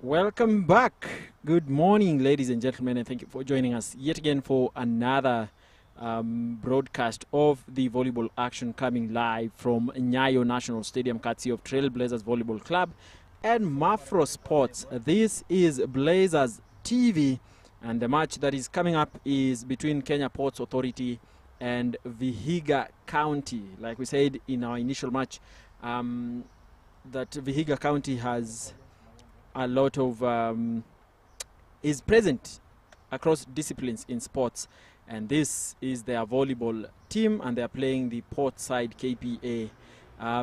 Welcome back. Good morning, ladies and gentlemen, and thank you for joining us yet again for another broadcast of the volleyball action coming live from NYAYO National Stadium, courtesy of Trailblazers Volleyball Club and Mafro Sports. This is Blazers TV, and the match that is coming up is between Kenya Ports Authority and Vihiga County. Like we said in our initial match, that Vihiga County has a lot of is present across disciplines in sports, and this is their volleyball team, and they are playing the Port Side KPA.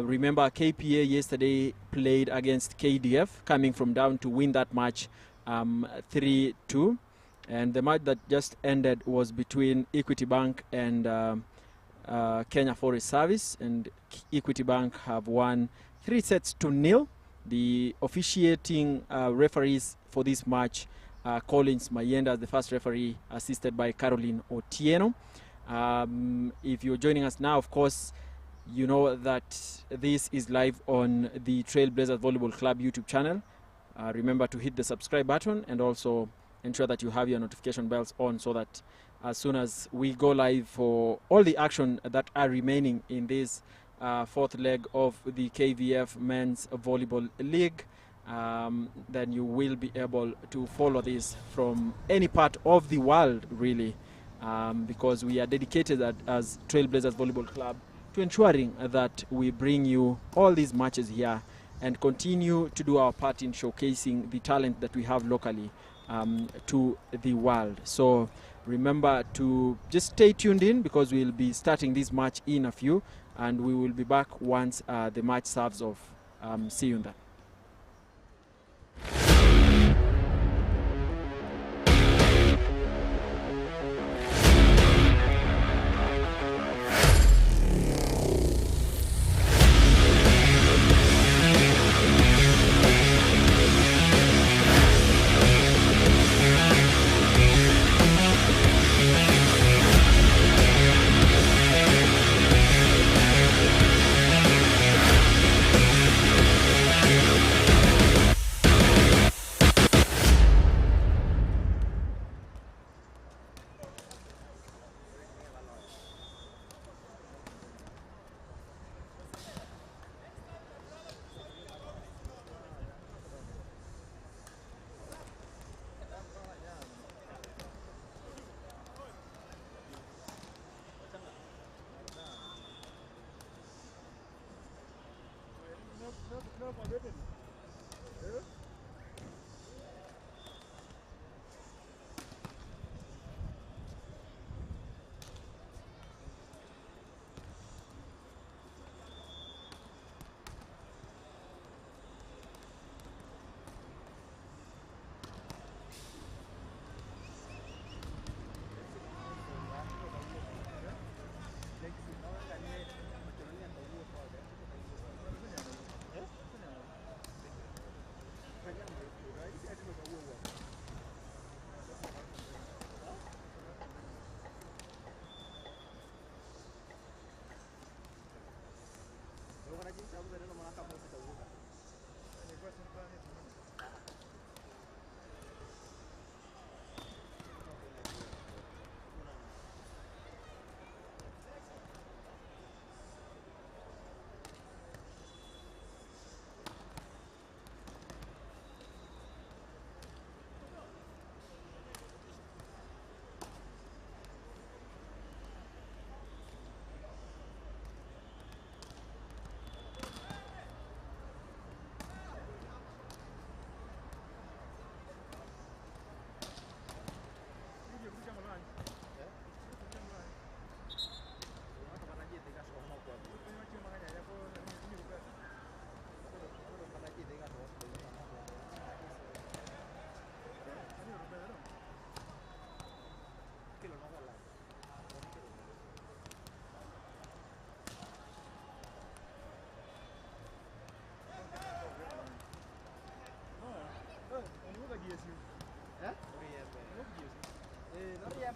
Remember, KPA yesterday played against KDF, coming from down to win that match 3-2, and the match that just ended was between Equity Bank and Kenya Forest Service, and Equity Bank have won 3-0. The officiating referees for this match, Collins Mayenda, the first referee, assisted by Caroline Otieno. If you're joining us now, of course, you know that this is live on the Trailblazers Volleyball Club YouTube channel. Remember to hit the subscribe button and also ensure that you have your notification bells on, so that as soon as we go live for all the action that are remaining in this fourth leg of the KVF Men's Volleyball League, then you will be able to follow this from any part of the world, really, because we are dedicated as Trailblazers Volleyball Club to ensuring that we bring you all these matches here and continue to do our part in showcasing the talent that we have locally to the world. So remember to just stay tuned in, because we'll be starting this match in a few, and we will be back once the match serves off. See you in that.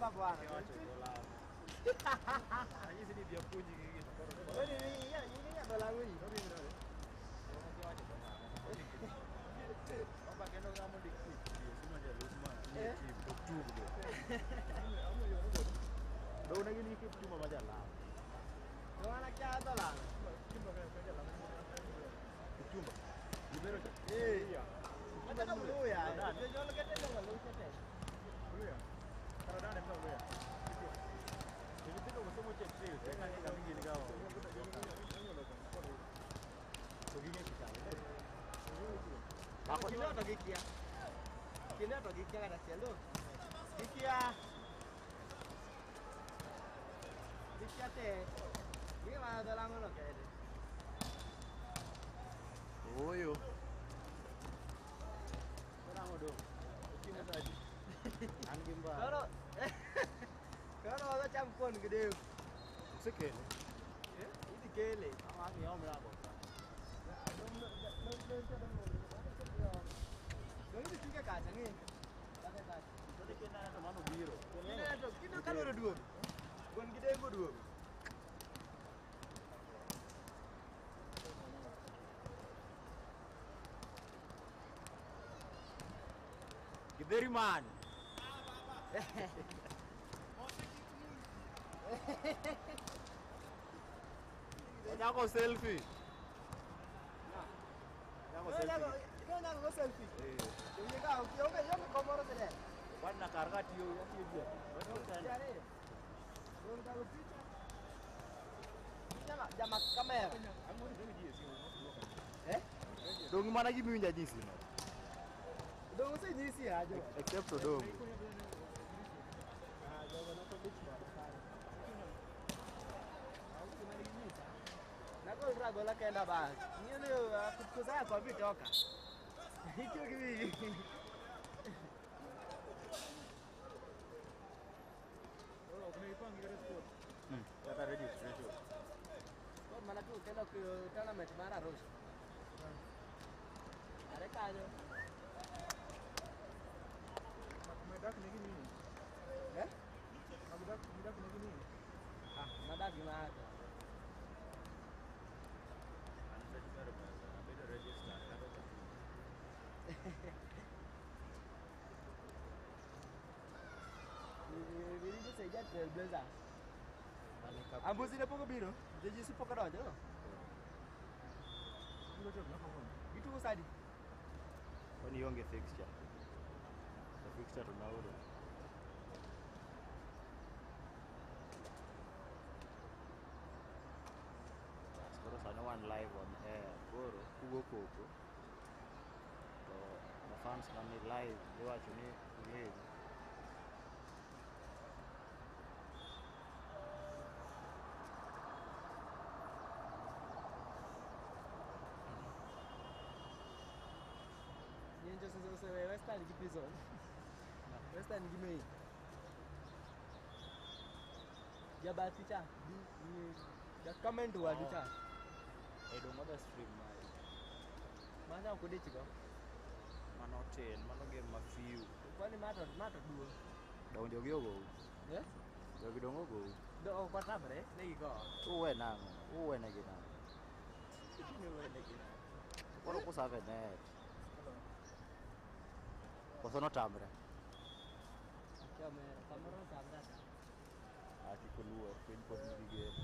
hapa bwana. Hizi ni vya punji hivi. Wewe ni ya dola wewe. Baba kendo kama dikti. Sima ya Lusma. Ni team doktor. Ndio unagini kitu mama jala. Ndio anakia dola. Kitumba. Libero. Hata kama wewe ya. Ndio ndio kete ndio wewe kete. Wewe. Karadane mna wewe. Nilipika masomo cha trail, tena nika mingi nikawa. Sogine kitale. Hapo ndio togikia. Kile togikia kada chelo. Gikia. Gikia te. Ni ma dola ngono kede. Oyo. Sana modo. Ukimwa tadi. Angimba. Kalau ada campur gede. Sekele. Ini kele. Awak ni omra bo. Ini tiga kacang ni. Jadi kena ada manu biru. Kita kan ada dua. Bukan gede gua dua. Gideri man. Nyako selfie. Nyako selfie. Kau nak gua selfie. Jadi kau kau yang kamera sini. Buat nak karga tio ya dia. Betul kan? Jadi. Kau nak gua picha. Jangan jamak kamera. Kamu ni dia sih. Dong mana lagi minta jinsi? Dong saya jisi aja. Except to dong. Nako urago la kaenda ba. Hiyo ndio kukuza kwa vitoka. Hicho kivi. Oh, kunaipangi ile sport. Kata registration. Kwa maana tu kenda ku tournament mara Arusha. Are kajo. Medak ni gini. Medak ni gini. Medak gimana? Beda register. Ini tu saja trailblazer. Ambo sini poko biru. Jadi si poko dah je. Itu usadi. Kwani yonge fixture. Fixture tunaona. Koro sana one live on air. Koro kugo koko. To the fans kami live they watch ni live. Ni ndio sasa western prison. Western gimei. Ya baticha. Ya comment wa dicha. I don't know the stream mai. Mana aku deh ciko. Mano ten, mano game ma few. Kwani mata dua. Daun dia go. Ya? Dia bidongo go. Do kwa tabre, lagi ko. Uwe nang, uwe na gina. Ini uwe lagi. Koro ko sabe net. Ko sono tamre. Kamera tabre. Aki keluar pin pos ni game.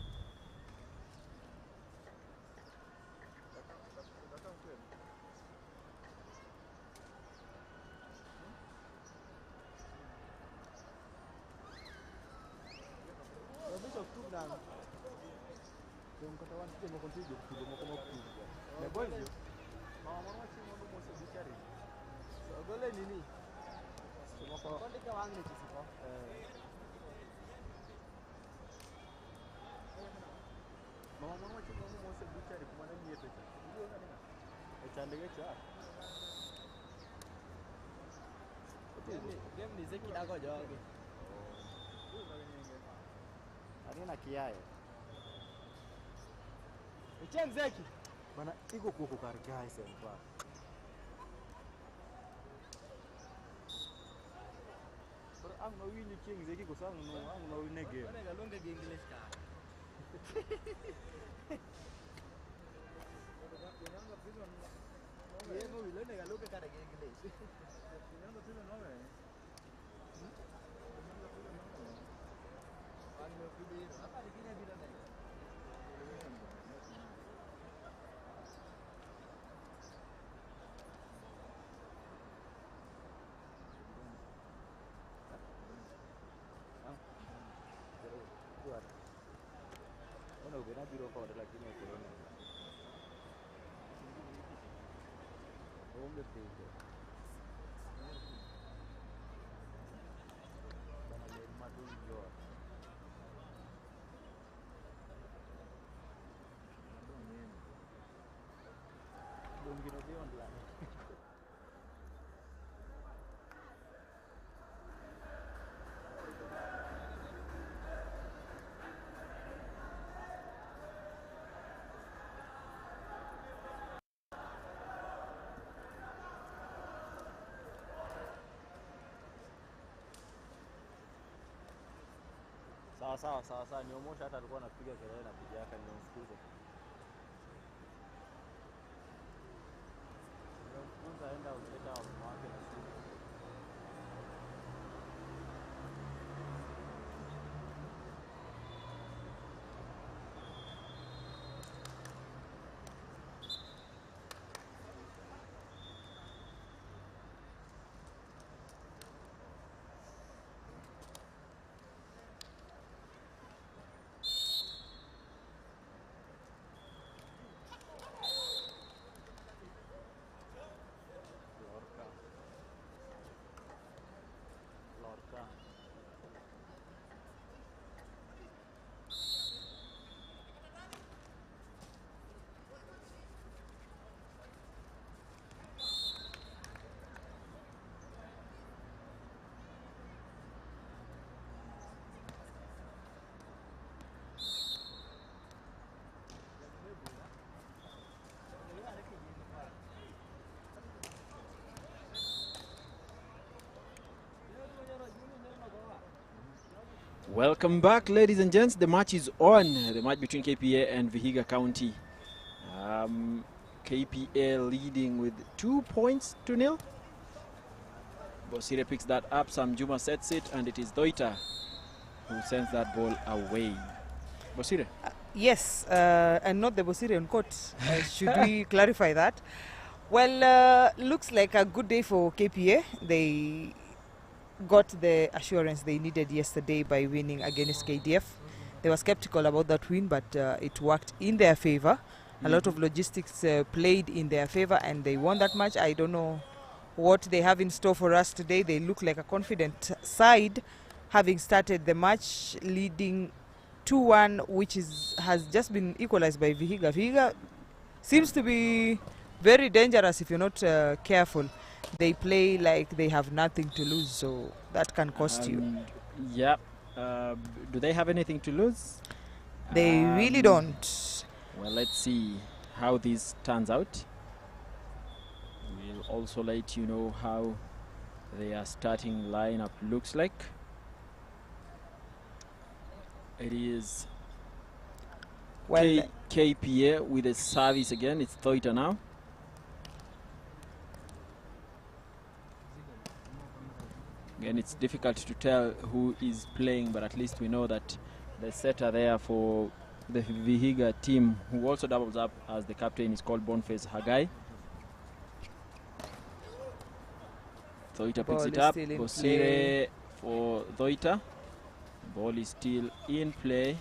Datang tu. Besok tu dah. Yung katawan dia mau contribute, dia mau come up tu. Le boys yo. Mama mama si mau mesti dicari. So boleh ni. Semua ko. Kau dekat wang ni sih ko. Mama mama si mau mesti dicari kemana dia tu. Dia kan ni. Chandege cha. Game ni zeki dah kau jawab. Ani na kiaye. Chen zeki. Bana iko kuko kargai sempa. ang mawili king zeki kusang no ang mawili game. Wala ka longe English ka. Ye mo wilo ne ka longe ka English. Apa dikinya bila ne? Ono bena biro ko de lakini corona. Onge tege. Bana le madu yo. Don't get it online. Sawa ni Omosha hata alikuwa anapiga kelele na bibi yake nilimfukuza. Nilimfukuza aenda kuleta mama wake na simu. Lorca. Welcome back, ladies and gents. The match is on. The match between KPA and Vihiga County. KPA leading with 2-0. Bosire picks that up. Sam Juma sets it, and it is Doita who sends that ball away. Bosire? Yes, and not the Bosirian court. Should we clarify that? Well, looks like a good day for KPA. They got the assurance they needed yesterday by winning against KDF. They were skeptical about that win, but it worked in their favor. A lot of logistics played in their favor, and they won that match. I don't know what they have in store for us today. They look like a confident side, having started the match leading 2-1, which has just been equalized by Vihiga. Vihiga seems to be very dangerous if you're not careful. They play like they have nothing to lose, so that can cost you. Yeah. Do they have anything to lose? They really don't. Well, let's see how this turns out. We'll also let you know how their starting lineup looks like. It is Well, KPA with a service again. It's Thoita now. Again, it's difficult to tell who is playing, but at least we know that the setter there for the Vihiga team, who also doubles up as the captain, is called Boniface Hagai. Thoita picks it up. Bosire for Thoita. Ball is still in play.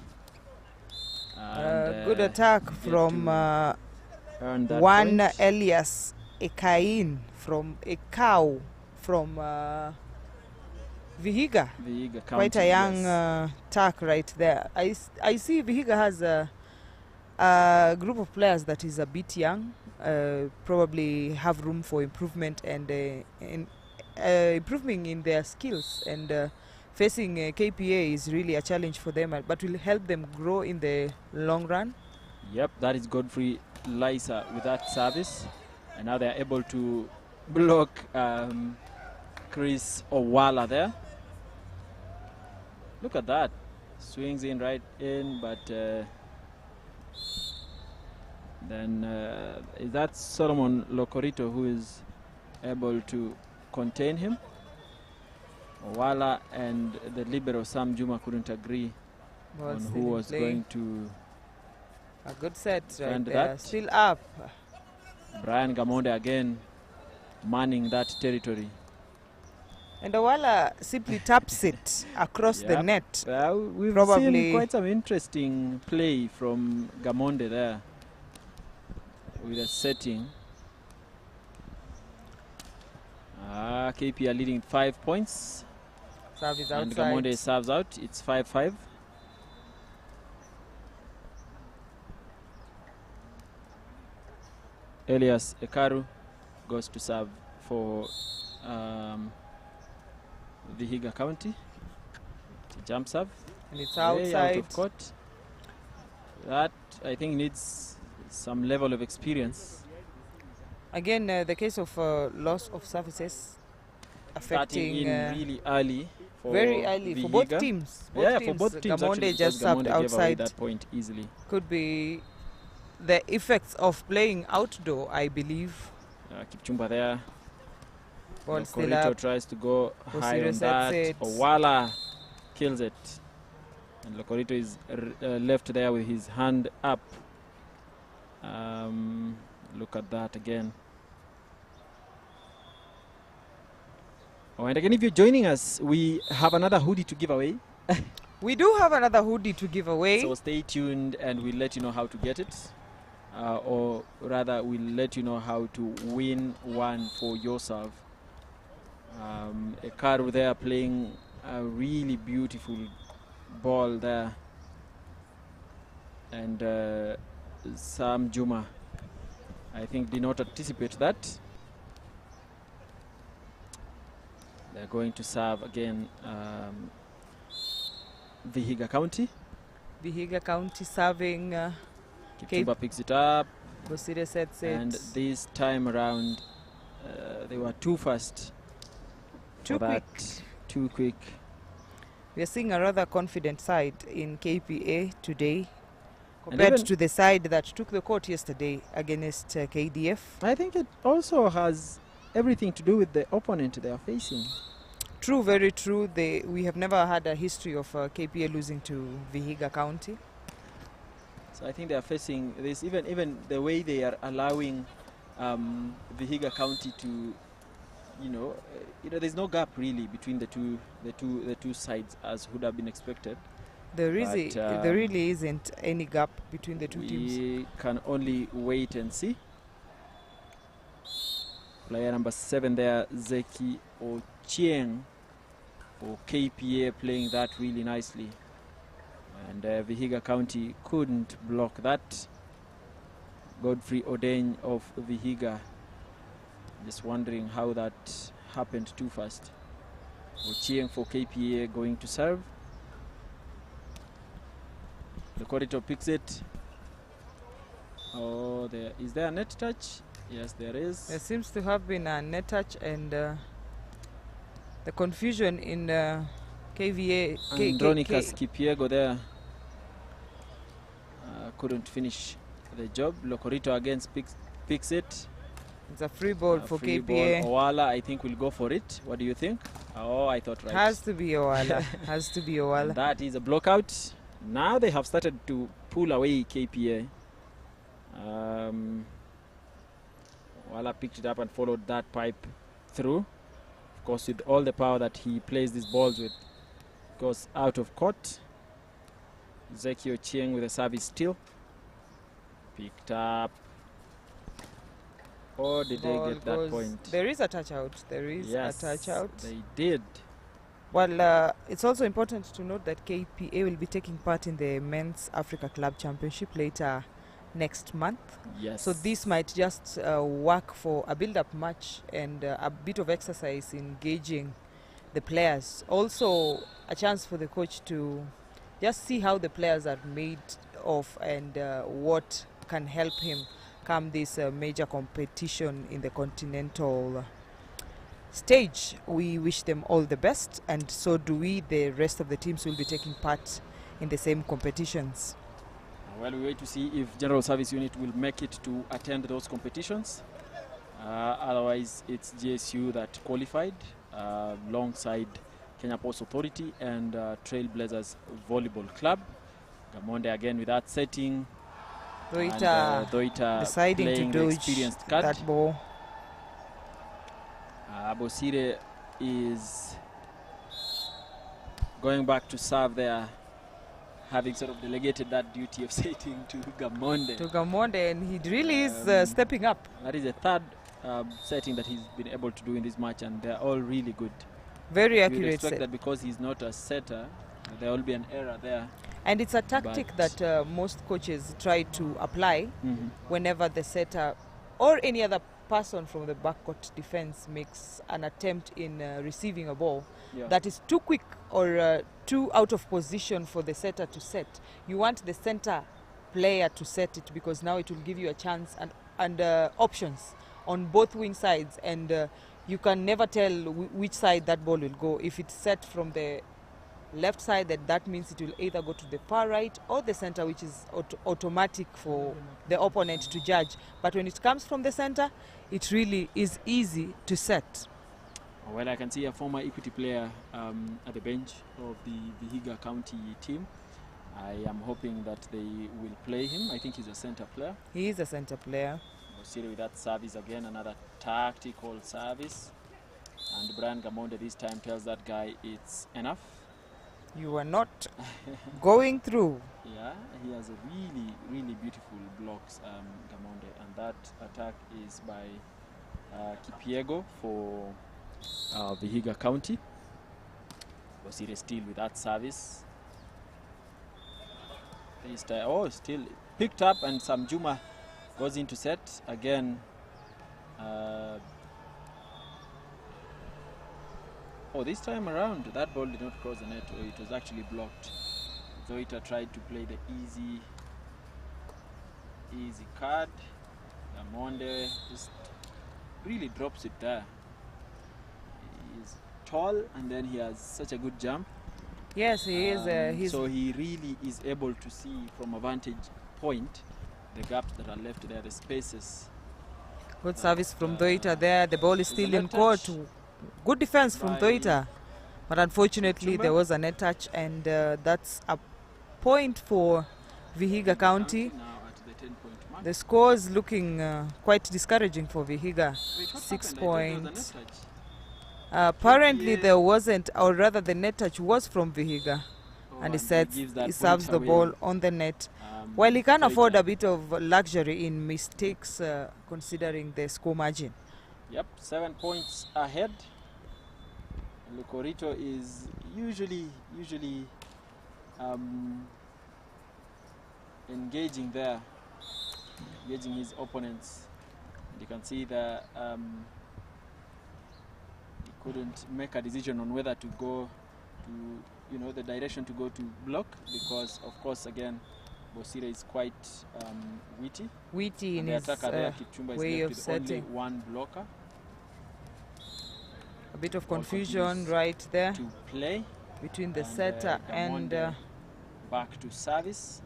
And, good attack from one point. Elias Ekain from Ekau from Vihiga. Vihiga County, Quite a young yes. attack right there. I see Vihiga has a group of players that is a bit young, probably have room for improvement and improving in their skills, and facing KPA is really a challenge for them, but will help them grow in the long run. Yep, that is Godfrey Lysa with that service, and now they are able to block Chris Owala there. Look at that. Swings in right in, but then is that Solomon Locorito who is able to contain him? Wala and the libero Sam Juma couldn't agree Ball on still who in was play. going to. A good set right And there. that- Still up. Brian Gamonde again manning that territory. And Awala simply taps it across the Yep. net. We've Probably- seen quite some interesting play from Gamonde there with a setting. KP are leading 5 points. Service And outside. Gamonde serves out. It's 5-5. Elias Ekaru goes to serve for Vihiga County. It's a jump serve. And it's Way out outside. of court. That, I think, needs some level of experience. Again, the case of loss of services Starting affecting in really early. For very early for both Vihiga. teams. For both teams. Gamonde Actually, just because served Gamonde gave away outside. that point easily. Could be the effects of playing outdoor, I believe. Kipchumba there. Ball still Corito up. tries to go high on Osiro that. sets it. Owala kills it. And Locorito is left there with his hand up. Look at that again. Oh, and again, if you're joining us, we have another hoodie to give away. We do have another hoodie to give away. So stay tuned and we'll let you know how to get it. Or rather, we'll let you know how to win one for yourself. Ekaru there playing a really beautiful ball there. And Sam Juma, I think, did not anticipate that. They're going to serve again Vihiga County. Vihiga County serving. Kipchumba picks it up. Bosire sets it. And this time around, they were too fast. Too for that. quick. Too quick. We are seeing a rather confident side in KPA today compared even- to the side that took the court yesterday against KDF. I think it also has everything to do with the opponent they are facing. True, very true. We have never had a history of KPA losing to Vihiga County. So I think they are facing this. Even the way they are allowing Vihiga County to, there's no gap really between the two sides as would have been expected. There But, really isn't any gap between the two teams. We can only wait and see. Player number 7 there, Zeki Ochieng for KPA, playing that really nicely. And Vihiga County couldn't block that. Godfrey Odeng of Vihiga. Just wondering how that happened too fast. Ochieng for KPA going to serve. The corridor picks it. Oh, is there a net touch? Yes, there is. There seems to have been a net touch, and the confusion in KVA. Andronicus Kipiego there couldn't finish the job. Locorito again picks it. It's a free ball for Free KPA. ball. Owala, I think, will go for it. What do you think? Oh, I thought right. Has to be Owala. Has to be Owala. That is a blockout. Now they have started to pull away KPA. Owala picked it up and followed that pipe through. Of course, with all the power that he plays these balls with, goes out of court. Zeki Ochieng with a service still. Picked up. Or did Ball they get that goes- point? There is a touch out. There is Yes, a touch out. they did. Well, it's also important to note that KPA will be taking part in the Men's Africa Club Championship later next month. Yes. So this might just work for a build-up match and a bit of exercise in gauging the players. Also, a chance for the coach to just see how the players are made of and what can help him come this major competition in the continental stage, we wish them all the best, and so do we. The rest of the teams will be taking part in the same competitions. Well, we wait to see if General Service Unit will make it to attend those competitions. Otherwise, it's GSU that qualified alongside Kenya Ports Authority and Trailblazers Volleyball Club. Gamonde again with that setting. Doita deciding to dodge experienced card. that ball. Bosire is going back to serve there, having sort of delegated that duty of setting to Gamonde. To Gamonde, and he really is stepping up. That is the third setting that he's been able to do in this match, and they're all really good. Very You would accurate expect set. that because he's not a setter, there will be an error there. And it's a tactic But- that most coaches try to apply Mm-hmm. whenever the setter or any other person from the backcourt defense makes an attempt in receiving a ball Yeah. that is too quick or too out of position for the setter to set. You want the center player to set it, because now it will give you a chance and options on both wing sides, and you can never tell which side that ball will go. If it's set from the left side, that means it will either go to the far right or the center, which is automatic for the opponent to judge. But when it comes from the center, it really is easy to set. Well, I can see a former Equity player at the bench of the Vihiga County team. I am hoping that they will play him. I think he's a center player. He is a center player. Bosire with that service again, another tactical service. And Brian Gamonde this time tells that guy it's enough. You are not going through. Yeah, he has a really, really beautiful blocks, Gamonde. And that attack is by Kipiego for Vihiga County. Bosire still with that service. This time, still picked up, and Samjuma goes into set again. This time around, that ball did not cross the net, or it was actually blocked. Zoita tried to play the easy card. Gamonde just really drops it there. He's tall, and then he has such a good jump. Yes, he is. So he really is able to see from a vantage point the gaps that are left there, the spaces. Good service from Doita there. The ball is It's a still net in court. touch Good defense from by Doita. But unfortunately, Chumba. there was a net touch, and that's a point for Vihiga County. Now at the 10-point mark. The score is looking quite discouraging for Vihiga. Wait, what 6 happened? I thought there was a points. net touch. Apparently, Yeah. there wasn't, or rather, the net touch was from Vihiga. And he sets, gives that he serves point the away. ball on the net. Well, he can Doita. afford a bit of luxury in mistakes, considering the score margin. Yep, 7 points ahead. Lucorito is usually engaging there, engaging his opponents. And you can see that he couldn't make a decision on whether to go to, the direction to go to block, because of course again Bosire is quite witty. Witty in And the his attacker there, Kipchumba, is way left of with only setting. one blocker A bit of Ball confusion continues right there to play. between the And, setter and Gamonde back to service.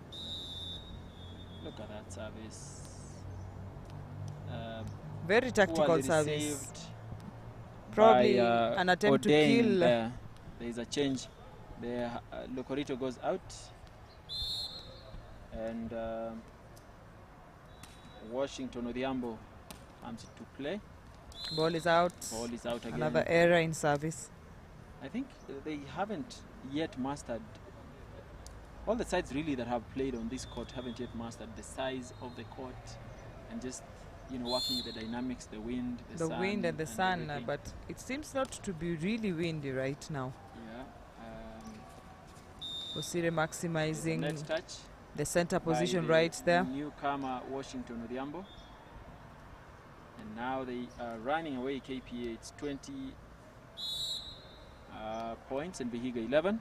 Look at that service. very tactical Poorly service. received Probably by, an attempt to Odein kill. there. There is a change. The Lucorito goes out, and Washington Odhiambo comes to play. Ball is out. Ball is out again. Another error in service. I think they haven't yet mastered. All the sides really that have played on this court haven't yet mastered the size of the court, and just working with the dynamics, the wind, The sun, wind and the sun, everything. but it seems not to be really windy right now. Yeah. Bosire There's a maximizing net touch the center by position the right there. newcomer Washington Odhiambo. And now they are running away KPA. It's 20 points and Vihiga 11.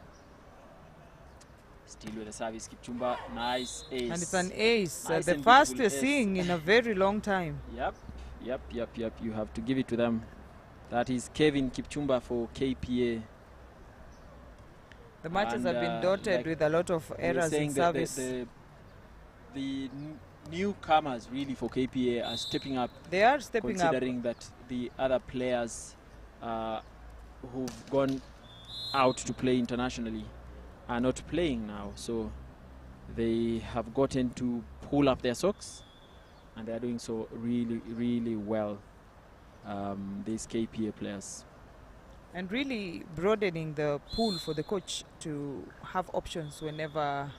Still with the service, Kipchumba, nice ace. And it's an ace, Nice the and first beautiful we're ace. seeing in a very long time. Yep. You have to give it to them. That is Kevin Kipchumba for KPA. The matches And, have been dotted like with a lot of we were errors in saying, service. the newcomers really for KPA are stepping up, They are stepping up. considering that the other players who've gone out to play internationally are not playing now. So they have gotten to pull up their socks, and they are doing so really, really well, these KPA players. And really broadening the pool for the coach to have options whenever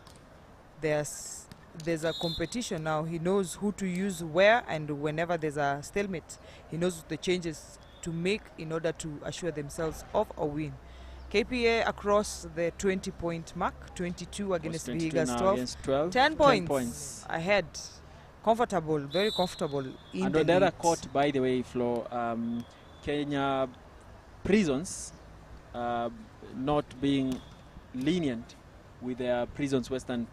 there's a competition now. He knows who to use where, and whenever there's a stalemate, he knows the changes to make in order to assure themselves of a win. KPA across the 20-point mark, 22 against Vihiga's 12. Against 12. 10 points ahead. Comfortable, very comfortable in And the on the other lead. court, by the way, Flo, Kenya Prisons not being lenient with their Prisons Western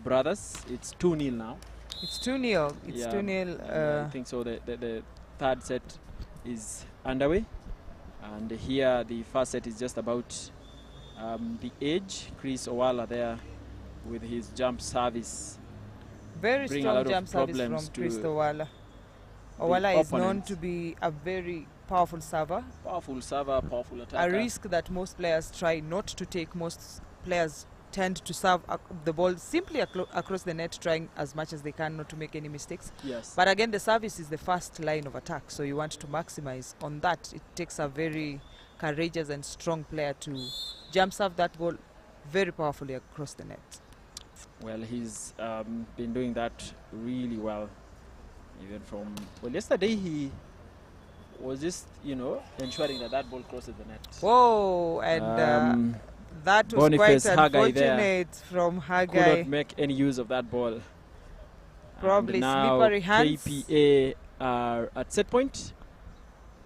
brothers. It's 2-0 now. It's 2-0. It's Yeah, 2-0. I think so. The third set is underway. And here the first set is just about the age. Chris Owala there with his jump service. Very bring a strong lot of jump service from problems to Chris Owala. the Owala is known opponent. to be a very powerful server. Powerful server, powerful attacker. A risk that most players try not to take. Most players tend to serve the ball simply across the net, trying as much as they can not to make any mistakes. Yes. But again, the service is the first line of attack, so you want to maximize on that. It takes a very courageous and strong player to jump serve that ball very powerfully across the net. Well, he's been doing that really well. Even from, well, yesterday he was just, ensuring that ball crosses the net. Whoa, and that was Boniface quite Hagai there unfortunate from Could not Hagai. make any use of that ball. Probably And now slippery hands. KPA are at set point.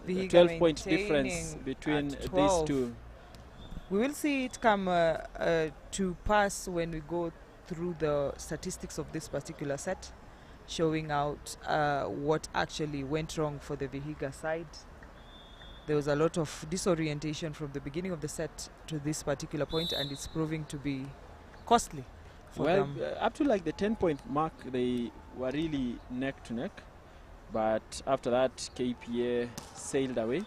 Vihiga 12-point difference maintaining between at these 12. two. We will see it come to pass when we go through the statistics of this particular set, showing out what actually went wrong for the Vihiga side. There was a lot of disorientation from the beginning of the set to this particular point, and it's proving to be costly for Well, them. up to like the 10-point mark, they were really neck to neck. But after that, KPA sailed away,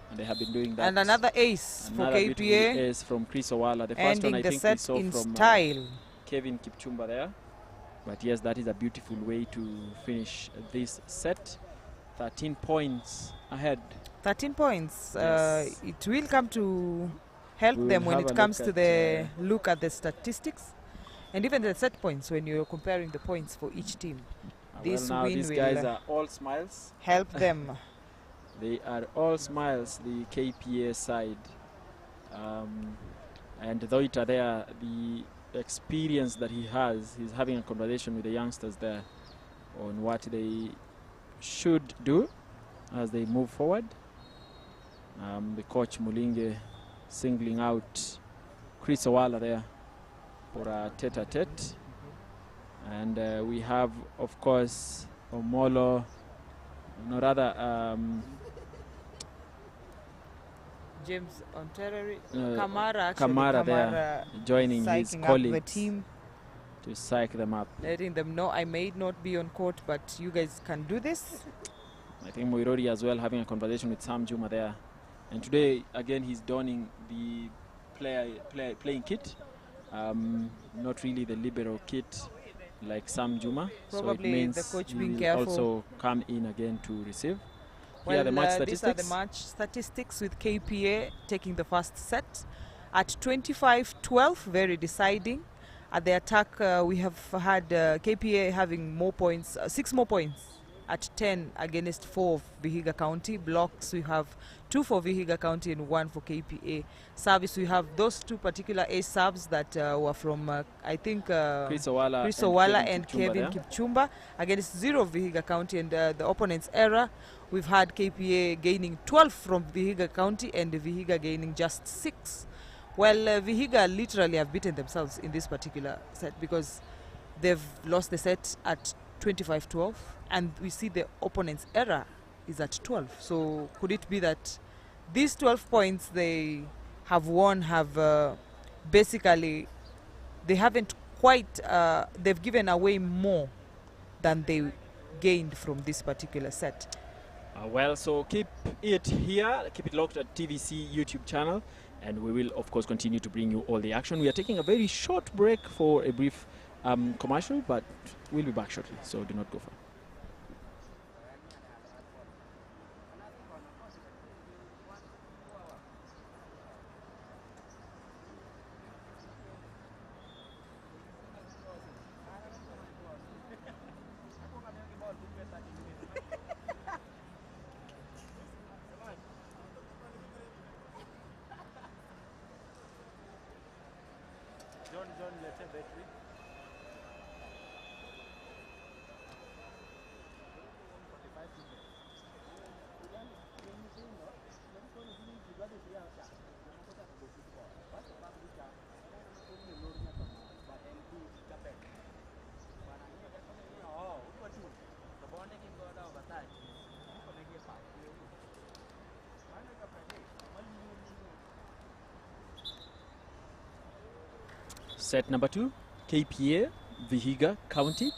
and they have been doing that. And another ace for Another beautiful KPA, ace from Chris Owala. The first ending one I the think we set saw in from style. Kevin Kipchumba there. But yes, that is a beautiful way to finish this set. 13 points ahead. 13 points. Yes. It will come to help We will them when have a it comes look to at, the look at the statistics and even the set points when you're comparing the points for each team. This well, now win these will guys are all smiles. help them. They are all smiles, the KPA side. And Doita there, the experience that he has, he's having a conversation with the youngsters there on what they should do as they move forward. The coach Mulinge singling out Chris Owala there for a tete-a-tete. And we have, of course, Omolo, no rather, James Onterary, Uh, Kamara, actually, Kamara there, joining his psyching up the colleagues team, to psych them up. letting them know I may not be on court, but you guys can do this. I think Moirori as well having a conversation with Sam Juma there. And today, again, he's donning the playing kit. Not really the libero kit like Sam Juma. So it Probably means the coach he being will careful. also come in again to receive. Here Well, are the match these are the statistics. match statistics with KPA taking the first set at 25-12, very deciding. At the attack, we have had KPA having more points, 6 more points at 10 against 4 of Vihiga County. Blocks, we have 2 for Vihiga County and 1 for KPA. Service, we have those 2 particular ace subs that were from, I think, Chris Owala and Kipchumba Kevin there. Kipchumba against 0 of Vihiga County, and the opponent's error. We've had KPA gaining 12 from Vihiga County and Vihiga gaining just 6. Well, Vihiga literally have beaten themselves in this particular set because they've lost the set at 25-12, and we see the opponent's error is at 12. So could it be that these 12 points they have won have basically, they haven't quite, they've given away more than they gained from this particular set. Well, so keep it here, keep it locked at TVC YouTube channel, and we will, of course, continue to bring you all the action. We are taking a very short break for a brief commercial, but we'll be back shortly, so do not go far. John, let's battery. Set number 2, KPA, Vihiga County,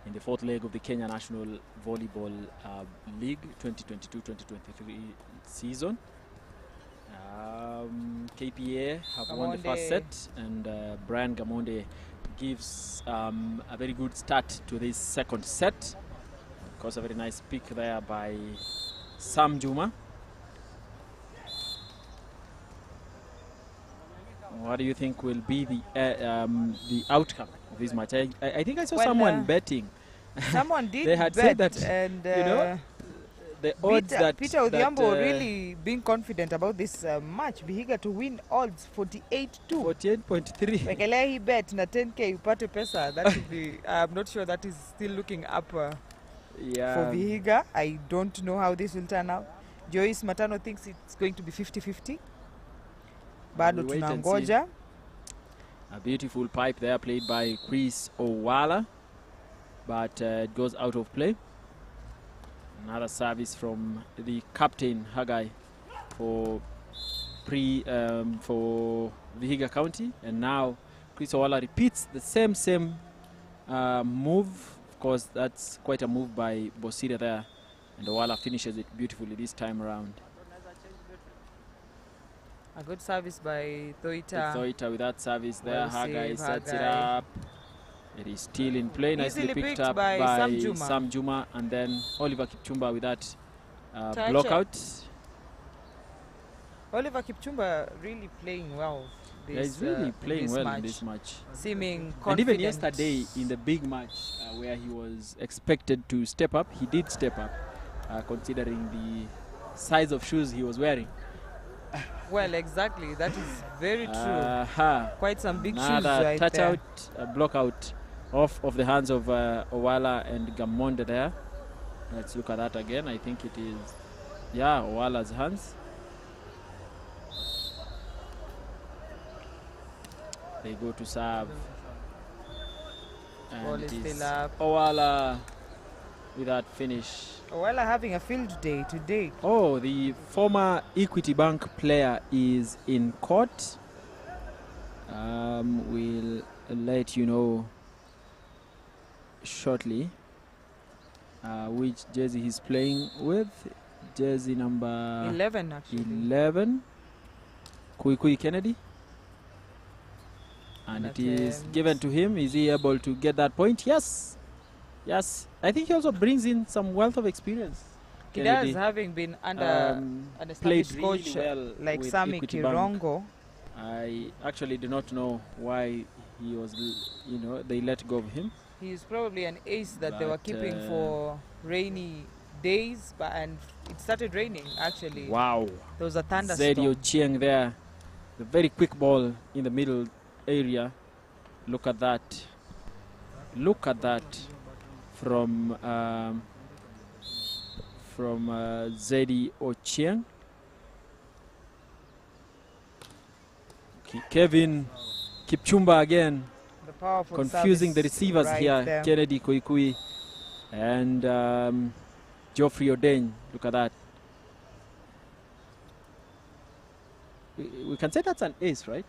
in the fourth leg of the Kenya National Volleyball League 2022-2023 season. KPA have won the first set, and Brian Gamonde gives a very good start to this second set. Of course, a very nice pick there by Sam Juma. What do you think will be the outcome of this match? I think I saw someone betting. Someone did they had bet, said that, and you know, the odds Peter Odhiambo really being confident about this match. Vihiga to win odds 48-2. 48.3. Wekelea he bet na 10k upate pesa. That would be. I'm not sure that is still looking up for Vihiga. I don't know how this will turn out. Joyce Matano thinks it's going to be 50-50. Bado tunangoja. A beautiful pipe there played by Chris Owala, but it goes out of play. Another service from the captain Hagai for Vihiga County, and now Chris Owala repeats the same move. Of course, that's quite a move by Bosira there, and Owala finishes it beautifully this time around. A good service by Thoita. Thoita with that service there. Hagai sets it Hagai. up. It is still in play. Nicely picked up by Sam Juma, and then Oliver Kipchumba with that blockout. Oliver Kipchumba really playing well. He's really playing well in this match. Seeming confident. And even yesterday in the big match where he was expected to step up, he did step up, considering the size of shoes he was wearing. Well, exactly. That is very true. Quite some big shoes Another right touch there. out, block out off of the hands of Owala and Gamonde there. Let's look at that again. I think it is, Owala's hands. They go to serve. Ball And is it is still up. Owala with that finich. Owala having a field day today. Oh, the former Equity Bank player is in court. We'll let you know shortly which jersey he's playing with. Jersey number 11, actually. 11. Kui Kennedy. And it is given to him. Is he able to get that point? Yes. Yes. I think he also brings in some wealth of experience. He Kennedy, does, having been under an played established really coach well like with Sami Equity Bank. Kirongo. I actually do not know why he was, they let go of him. He is probably an ace that they were But, keeping for rainy days, and it started raining actually. Wow. There was a thunderstorm. Zedio Chiang there. The very quick ball in the middle area. Look at that. Look at that from Zedi Ochieng. Kevin Kipchumba again, The powerful confusing the service receivers right here. there. Kennedy Koikui and Geoffrey Odeng. Look at that. we can say that's an ace, right?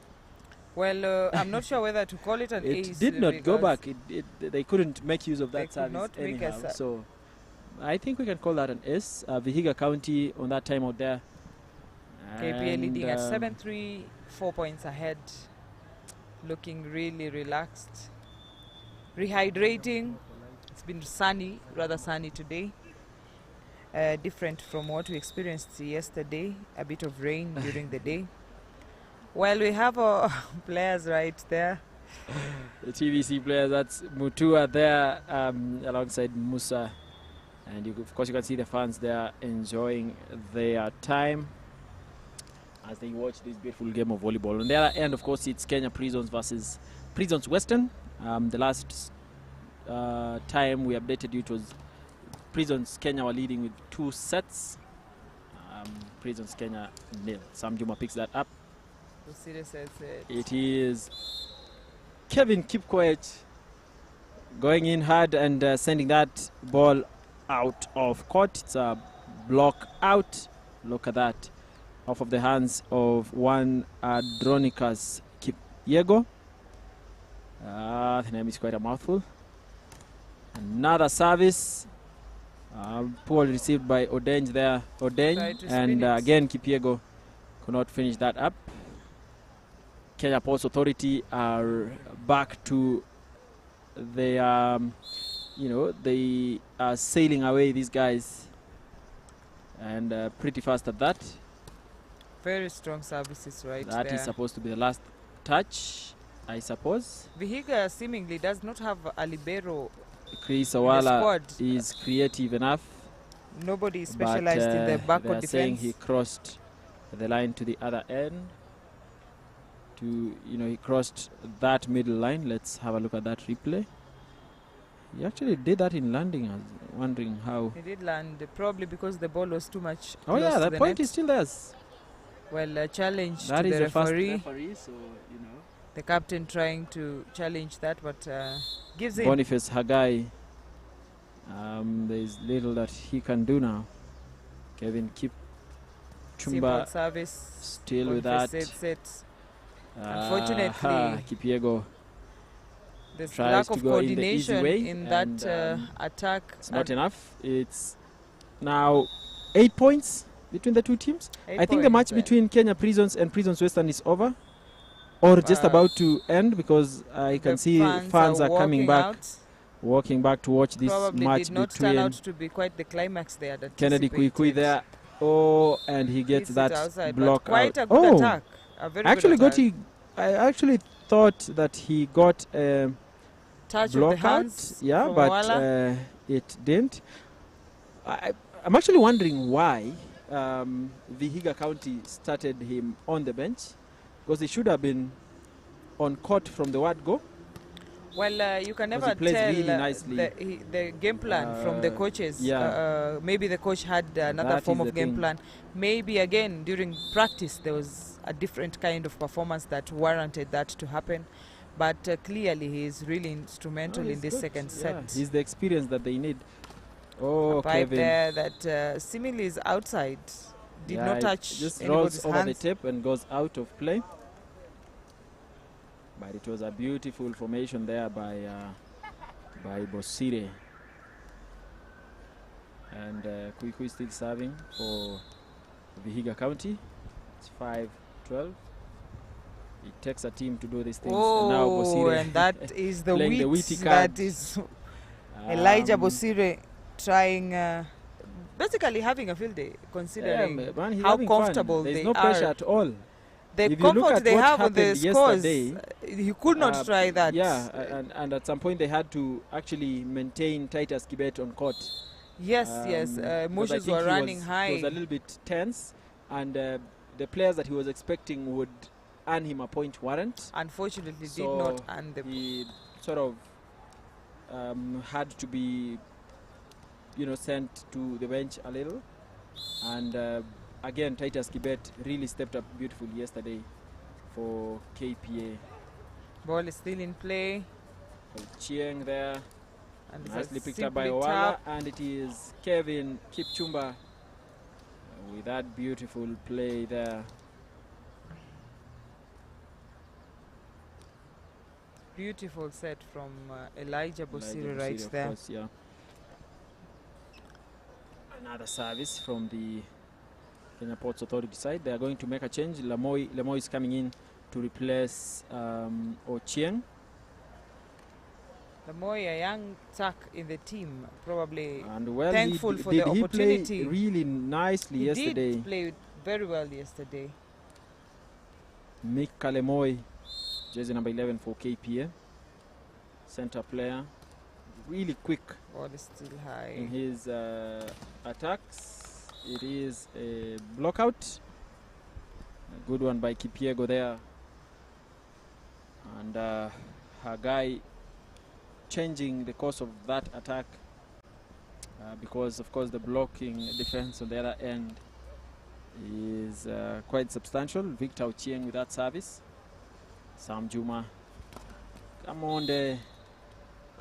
Well, I'm not sure whether to call it an It ace. did not go because back. They couldn't make use of They that could service not make a anyhow. So I think we can call that an ace. Vihiga County on that time out there. KPA leading at And, 7-3, 4 points ahead. Looking really relaxed. Rehydrating. It's been sunny, rather sunny today. Different from what we experienced yesterday. A bit of rain during the day. Well, we have our players right there. the TVC players, that's Mutua there alongside Musa. And of course you can see the fans there enjoying their time as they watch this beautiful game of volleyball. On the other end, of course, it's Kenya Prisons versus Prisons Western. The last time we updated you, it was Prisons Kenya were leading with 2 sets. Prisons Kenya 0. Sam Juma picks that up. It is Kevin Kipkoech going in hard and sending that ball out of court. It's a block out. Look at that. Off of the hands of one Adronicus Kipyego. The name is quite a mouthful. Another service. Poorly received by Odenge there. Odenge. And again, Kipyego could not finish that up. Kenya Ports Authority are back to their, they are sailing away, these guys. And pretty fast at that. Very strong services right That there. is supposed to be the last touch, I suppose. Vihiga seemingly does not have a libero. Chris the Awala squad. is creative enough. Nobody is but, specialized in the they backward are saying defense. he crossed the line to the other end. He crossed that middle line. Let's have a look at that replay. He actually did that in landing. I was wondering how. He did land, probably because the ball was too much. Oh close yeah, to that the point net. is still theirs. Well, a challenge That to is the the first referee. referee, so The captain trying to challenge that, but gives in. Boniface Hagai. There's little that he can do now. Kevin Simple Kipchumba service. still with that. Set. Unfortunately, Kipyego there's tries lack to of go in the easy coordination way in and, that attack. it's not enough. It's now 8 points between the two teams. I think the match between Kenya Prisons and Prisons Western is over, or just about to end, because I can see fans are coming back, walking back to watch this Probably match did not turn between out to be quite the climax there. That Kennedy Kwikwi there. Oh, and he gets Hits it that outside, block but quite out. a good attack. A very good attack. I actually thought that he got a touch of the block out, hands yeah, from but Wala. it didn't. I'm actually wondering why Vihiga County started him on the bench, because he should have been on court from the word go. Well, you can never plays tell really nicely. the game plan from the coaches. Yeah. Maybe the coach had another That form is of the game thing. plan. Maybe again during practice there was a different kind of performance that warranted that to happen. But clearly he is really instrumental in this second set. He's the experience that they need. Oh, A pipe Kevin. there that seemingly is outside. Did not touch it just anybody's rolls over the hands. tip and goes out of play. But it was a beautiful formation there by Bosire. And Kwikwi still serving for Vihiga County. It's 5-12. It takes a team to do these things. And now Oh, Bosire and that is the playing the wit. witty card. That is Elijah Um, Bosire trying, basically having a field day, considering man, he's how having fun. comfortable There's they no pressure are. at all. The If you look comfort at they what have with the happened scores, yesterday, he could not try that. Yeah, and at some point they had to actually maintain Titus Kibet on court. Yes, yes. because I Motions think were he running was, high. He was a little bit tense, and the players that he was expecting would earn him a point weren't. Unfortunately, So did not earn the. He sort of had to be, sent to the bench a little. And again, Titus Kibet really stepped up beautifully yesterday for KPA. Ball is still in play. Chieng there. And it's Nicely a picked up by simply Owala, tap. and it is Kevin Kipchumba with that beautiful play there. Beautiful set from Elijah Bosire right Bosire, of there. course, yeah. Another service from the Kenya Ports Authority side. They are going to make a change. Lemoy is coming in to replace Ochieng. Lemoy, a young tack in the team, probably And well, thankful for the did he opportunity. play really nicely yesterday? He did play very well yesterday. Mika Lemoy, jersey number 11 for KPA. Center player. Really quick Ball is still high. in his attacks. It is a blockout. A good one by Kipiego there. And Hagai changing the course of that attack because, of course, the blocking defense on the other end is quite substantial. Victor Ochieng with that service. Sam Juma. Come on there.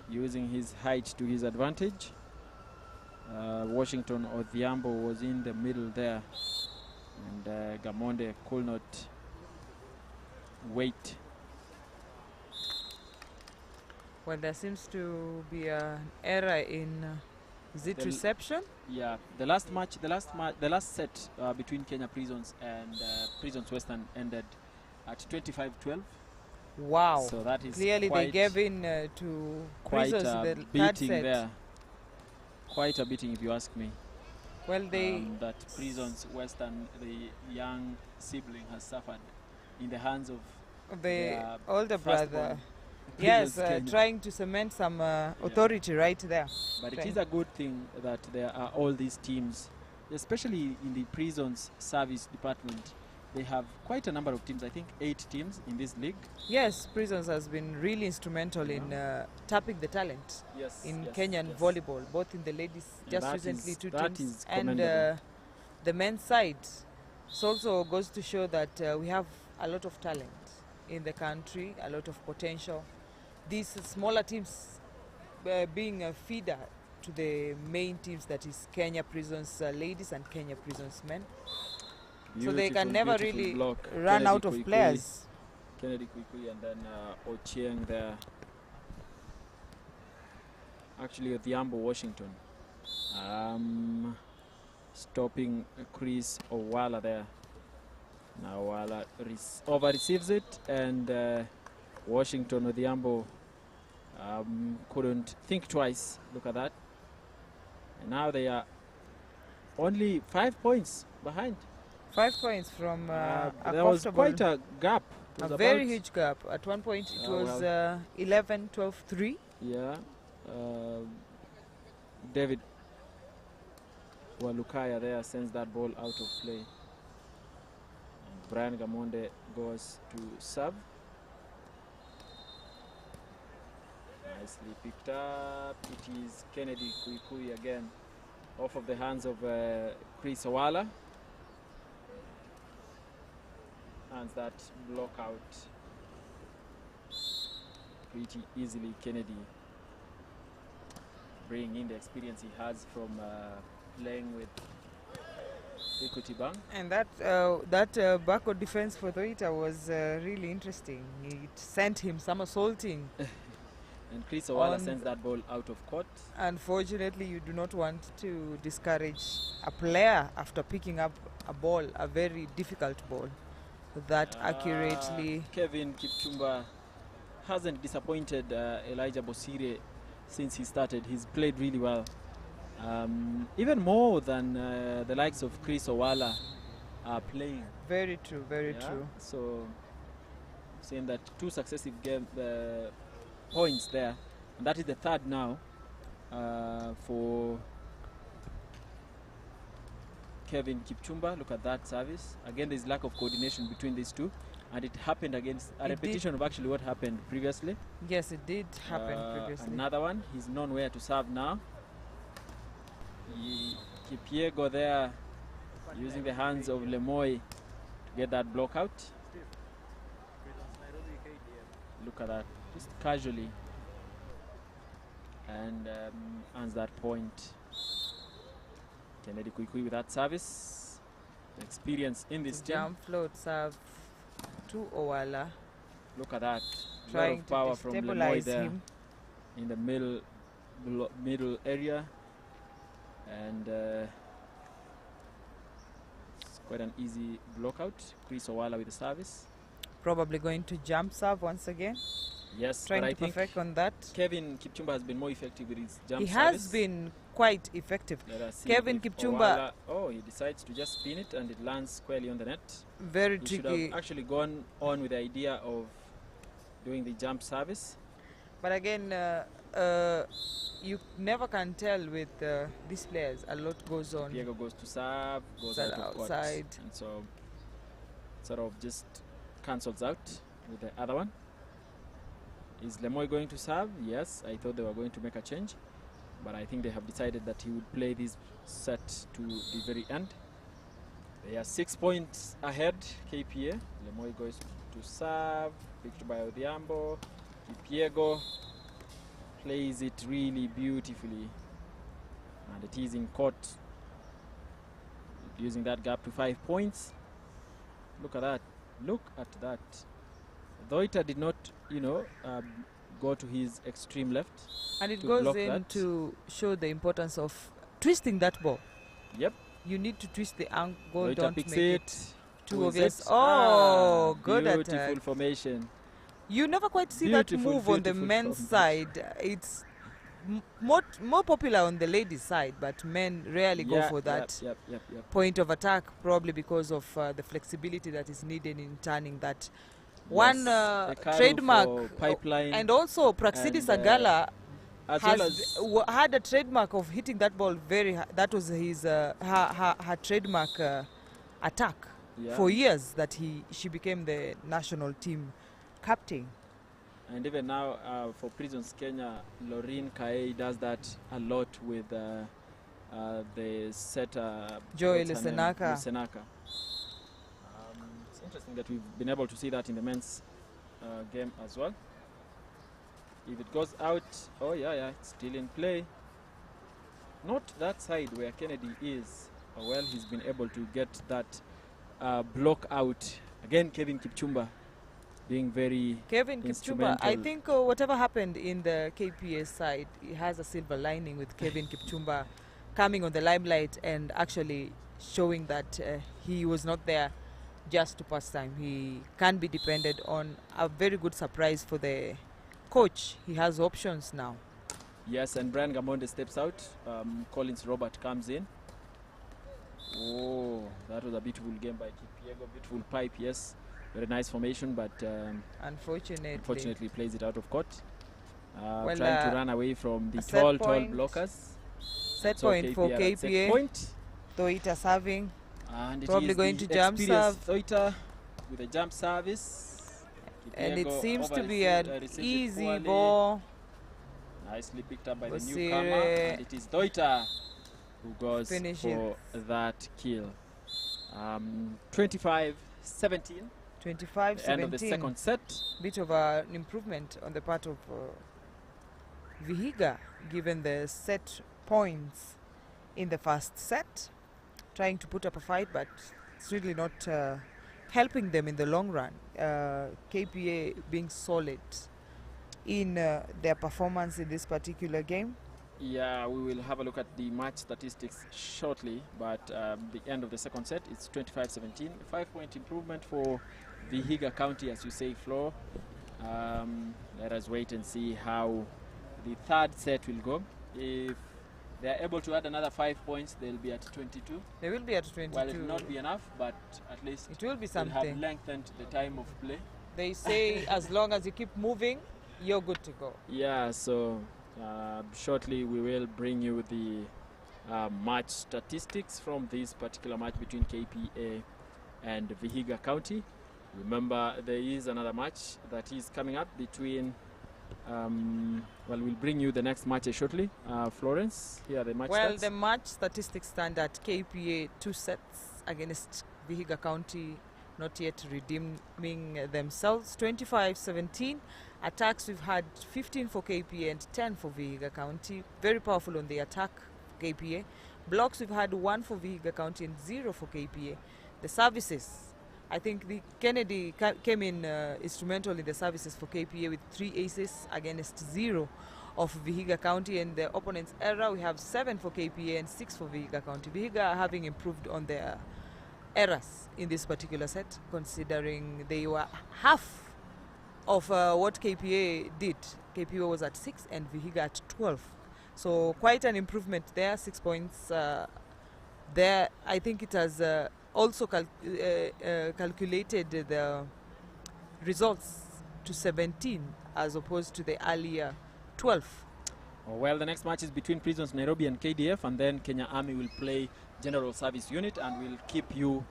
Using his height to his advantage. Washington Odhiambo was in the middle there, and Gamonde could not wait. Well, there seems to be an error in reception? Yeah, the last set between Kenya Prisons and Prisons Western ended at 25-12. Wow. So that is clearly they gave in to Prisons a the third beating set. there. Quite a beating, if you ask me. Well, they that Prisons Western, the young sibling, has suffered in the hands of the their older brother. firstborn, Yes, Prisons Kenya. trying to cement some authority right there. But it is a good thing that there are all these teams, especially in the Prisons service department. They have quite a number of teams, I think 8 teams in this league. Yes, Prisons has been really instrumental in tapping the talent in Kenyan volleyball, both in the ladies, And just that recently is- 2 that teams, is and commendable. the men's side. It also goes to show that we have a lot of talent in the country, a lot of potential. These smaller teams being a feeder to the main teams, that is Kenya Prisons ladies and Kenya Prisons men. So they can never Beautiful really block. run Kennedy out of Kwikwi- players. Kennedy Kwikwi and then Ochieng there. Actually, Odhiambo Washington. Stopping Chris Owala there. Now Owala over receives it, and Washington Odhiambo couldn't think twice. Look at that. And now they are only 5 points behind. 5 points from a there was comfortable, quite a gap. It was a very about- huge gap. At one point it was well. 11, 12, 3. Yeah. David Walukaya there sends that ball out of play. And Brian Gamonde goes to serve. Nicely picked up. It is Kennedy Kwikwi again. Off of the hands of Chris Owala. And that block out pretty easily. Kennedy bringing in the experience he has from playing with Equity Bank. And that backward defense for Toita was really interesting. It sent him somersaulting. And Chris Owala sends that ball out of court. Unfortunately, you do not want to discourage a player after picking up a ball, a very difficult ball, that accurately. Kevin Kipchumba hasn't disappointed Elijah Bosire since he started. He's played really well. Even more than the likes of Chris Owala are playing. Very true, very true. So, saying that 2 successive points there, and that is the 3rd now for Kevin Kipchumba. Look at that service. Again, there's lack of coordination between these two, and it happened against a repetition of actually what happened previously. Yes, it did happen previously. Another one. He's known where to serve now. Kipiego there using the hands of Lemoy to get that block out. Look at that, just casually, and earns that point. Kennedy Kwikwi with that service. The experience in this team. Jump float serve to Owala. Look at that. trying of power to from Lemoy destabilize there him. in the middle area, and it's quite an easy block out. Chris Owala with the service. Probably going to jump serve once again. Yes, Trying but I to think perfect on that. Kevin Kipchumba has been more effective with his jump He service. has been quite effective. Let us see Kevin if Kipchumba- Owala, oh, he decides to just spin it and it lands squarely on the net. Very He should tricky. have actually gone on with the idea of doing the jump service. But again, you never can tell with these players. A lot goes on. Diego goes to serve, goes Side out of court, outside. and so sort of just cancels out with the other one. Is Lemoy going to serve? Yes, I thought they were going to make a change, but I think they have decided that he would play this set to the very end. They are 6 points ahead, KPA. Lemoy goes to serve, picked by Odhiambo. Diego plays it really beautifully, and it is in court, using that gap to 5 points. Look at that. Look at that. Doita did not, go to his extreme left. And it to goes block in that. to show the importance of twisting that ball. Yep. You need to twist the angle, Doita don't picks make it too Who is obvious. it? Oh, good beautiful attack. formation. You never quite see Beautiful, that move on the beautiful men's formation. side. It's more popular on the ladies' side, but men rarely go for that Yep. point of attack, probably because of the flexibility that is needed in turning that. Yes, One a Karu trademark, for Pipeline, and also Praxidi and, Sagala as has well as had a trademark of hitting that ball very high. That was his her trademark attack for years that she became the national team captain. And even now for Prisons Kenya, Laureen Kaei does that a lot with the setter Joel what's her name? Lusenaka. Lusenaka. It's interesting that we've been able to see that in the men's game as well. If it goes out, oh yeah, it's still in play. Not that side where Kennedy is. Well, he's been able to get that block out. Again, Kevin Kipchumba being very Kevin Kipchumba, instrumental. I think whatever happened in the KPA side, it has a silver lining with Kevin Kipchumba coming on the limelight and actually showing that he was not there just to pass time. He can be depended on. A very good surprise for the coach. He has options now. Yes, and Brian Gamonde steps out. Collins Robert comes in. Oh, that was a beautiful game by Kipiego. Beautiful pipe, yes. Very nice formation, but unfortunately plays it out of court. Trying to run away from the tall blockers. Set point for KPA. Set point. Doita serving. And it Probably is going the to jump experienced serve. Doita with a jump service. And it Kipiego seems to be received an it easy poorly. ball. Nicely picked up by the Bosire. newcomer. And it is Doita who goes Finish for that kill. 25-17. 25-17. End of the second set. Bit of an improvement on the part of Vihiga, given the set points in the first set. Trying to put up a fight, but it's really not helping them in the long run. KPA being solid in their performance in this particular game. Yeah, we will have a look at the match statistics shortly, but the end of the second set, it's 25-17. 5-point improvement for Vihiga County, as you say, Flo. Let us wait and see how the third set will go. If they are able to add another 5 points, they'll be at 22. They will be at 22. Well, it will not be enough, but at least it will be they'll have something. lengthened the time of play. They say as long as you keep moving, you're good to go. Yeah, so shortly we will bring you the match statistics from this particular match between KPA and Vihiga County. Remember, there is another match that is coming up between well, we'll bring you the next match shortly. Florence, here are the match Well, stats. the match statistics stand at KPA 2 sets against Vihiga County, not yet redeeming themselves. 25-17. Attacks, we've had 15 for KPA and 10 for Vihiga County. Very powerful on the attack, KPA. Blocks, we've had 1 for Vihiga County and 0 for KPA. The services, I think the Kennedy came in instrumental in the services for KPA with 3 aces against 0 of Vihiga County, and the opponent's error, we have 7 for KPA and 6 for Vihiga County. Vihiga having improved on their errors in this particular set, considering they were half of what KPA did. KPA was at 6 and Vihiga at 12. So quite an improvement there, 6 points there. I think it has also calculated the results to 17 as opposed to the earlier 12. Oh, well, the next match is between Prisons Nairobi and KDF, and then Kenya Army will play General Service Unit, and we'll keep you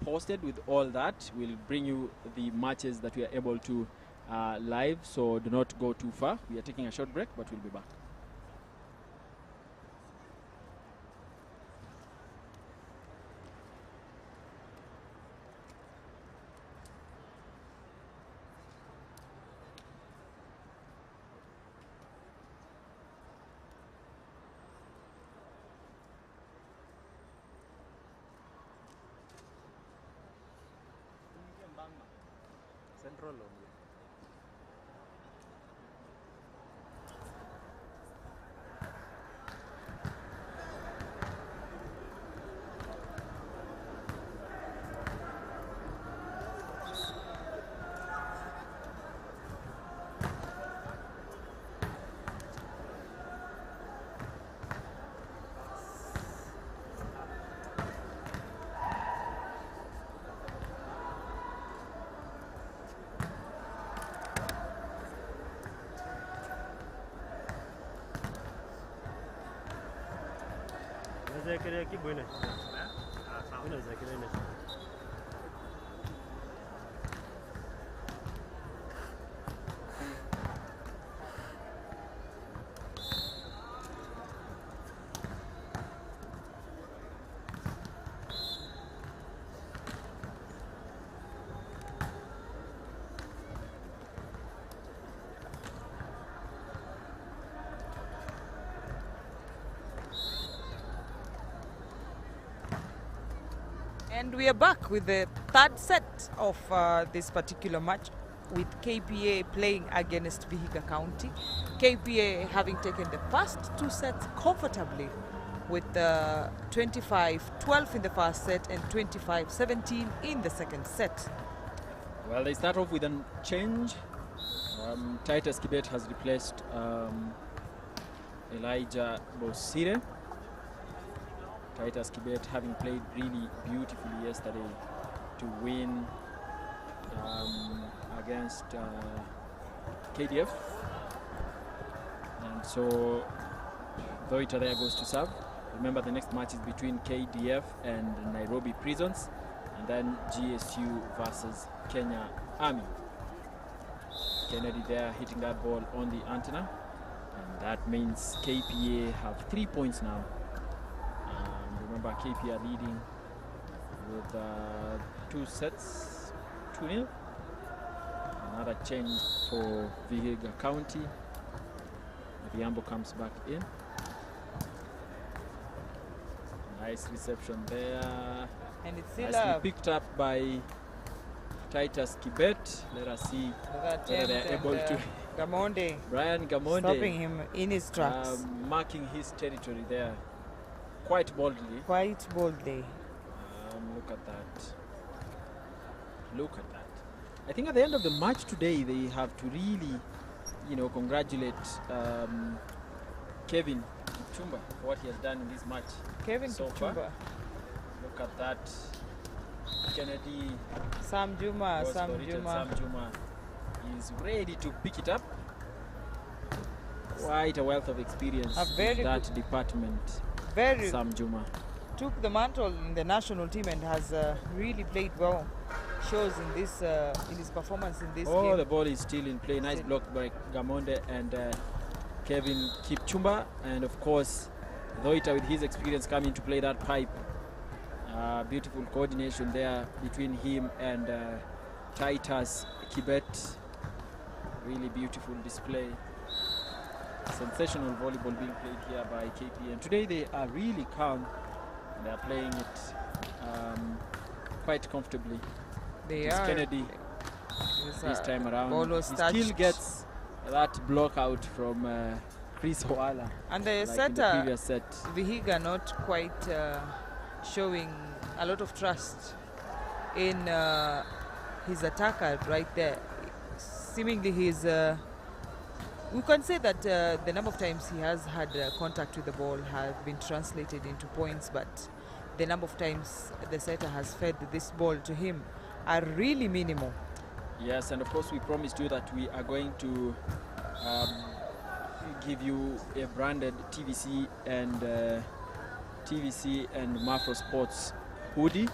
posted with all that. We'll bring you the matches that we are able to live, so do not go too far. We are taking a short break, but we'll be back. Central only. Unaweza kibu ine. Sawa. Unaweza ine. And we are back with the third set of this particular match, with KPA playing against Vihiga County. KPA having taken the first 2 sets comfortably with 25-12 in the first set and 25-17 in the second set. Well, they start off with a change. Titus Kibet has replaced Elijah Bosire. Titus Kibet having played really beautifully yesterday to win against KDF. And so Doita there goes to serve. Remember, the next match is between KDF and Nairobi Prisons, and then GSU versus Kenya Army. Kennedy there hitting that ball on the antenna, and that means KPA have 3 points now. Remember, KPA leading with 2 sets, 2-0. Another change for Vihiga County. Biambo comes back in. Nice reception there. And it's still Nicely picked up by Titus Kibet. Let us see whether they're able to. Gamonde. Brian Gamonde. Stopping him in his tracks. Marking his territory there quite boldly. Quite boldly. Look at that. Look at that. I think at the end of the match today, they have to really, congratulate Kevin Chumba for what he has done in this match. Kevin so Chumba. Far. Look at that. Kennedy. Sam Juma is ready to pick it up. Quite a wealth of experience in that department. Sam Juma took the mantle in the national team and has really played well. Shows in this in his performance in this game. Oh, the ball is still in play. Nice block by Gamonde and Kevin Kipchumba, and of course Doita with his experience coming to play that pipe. Beautiful coordination there between him and Titus Kibet. Really beautiful display. Sensational volleyball being played here by KPA, and today they are really calm. They are playing it quite comfortably. They It's are. Kennedy It's this a time around. ball was He still touched. gets that block out from Chris Wala, And the like in the setter, previous set. Vihiga, not quite showing a lot of trust in his attacker right there. Seemingly he's we can say that the number of times he has had contact with the ball have been translated into points, but the number of times the setter has fed this ball to him are really minimal. Yes, and of course we promised you that we are going to give you a branded TVC and Mafro Sports hoodie.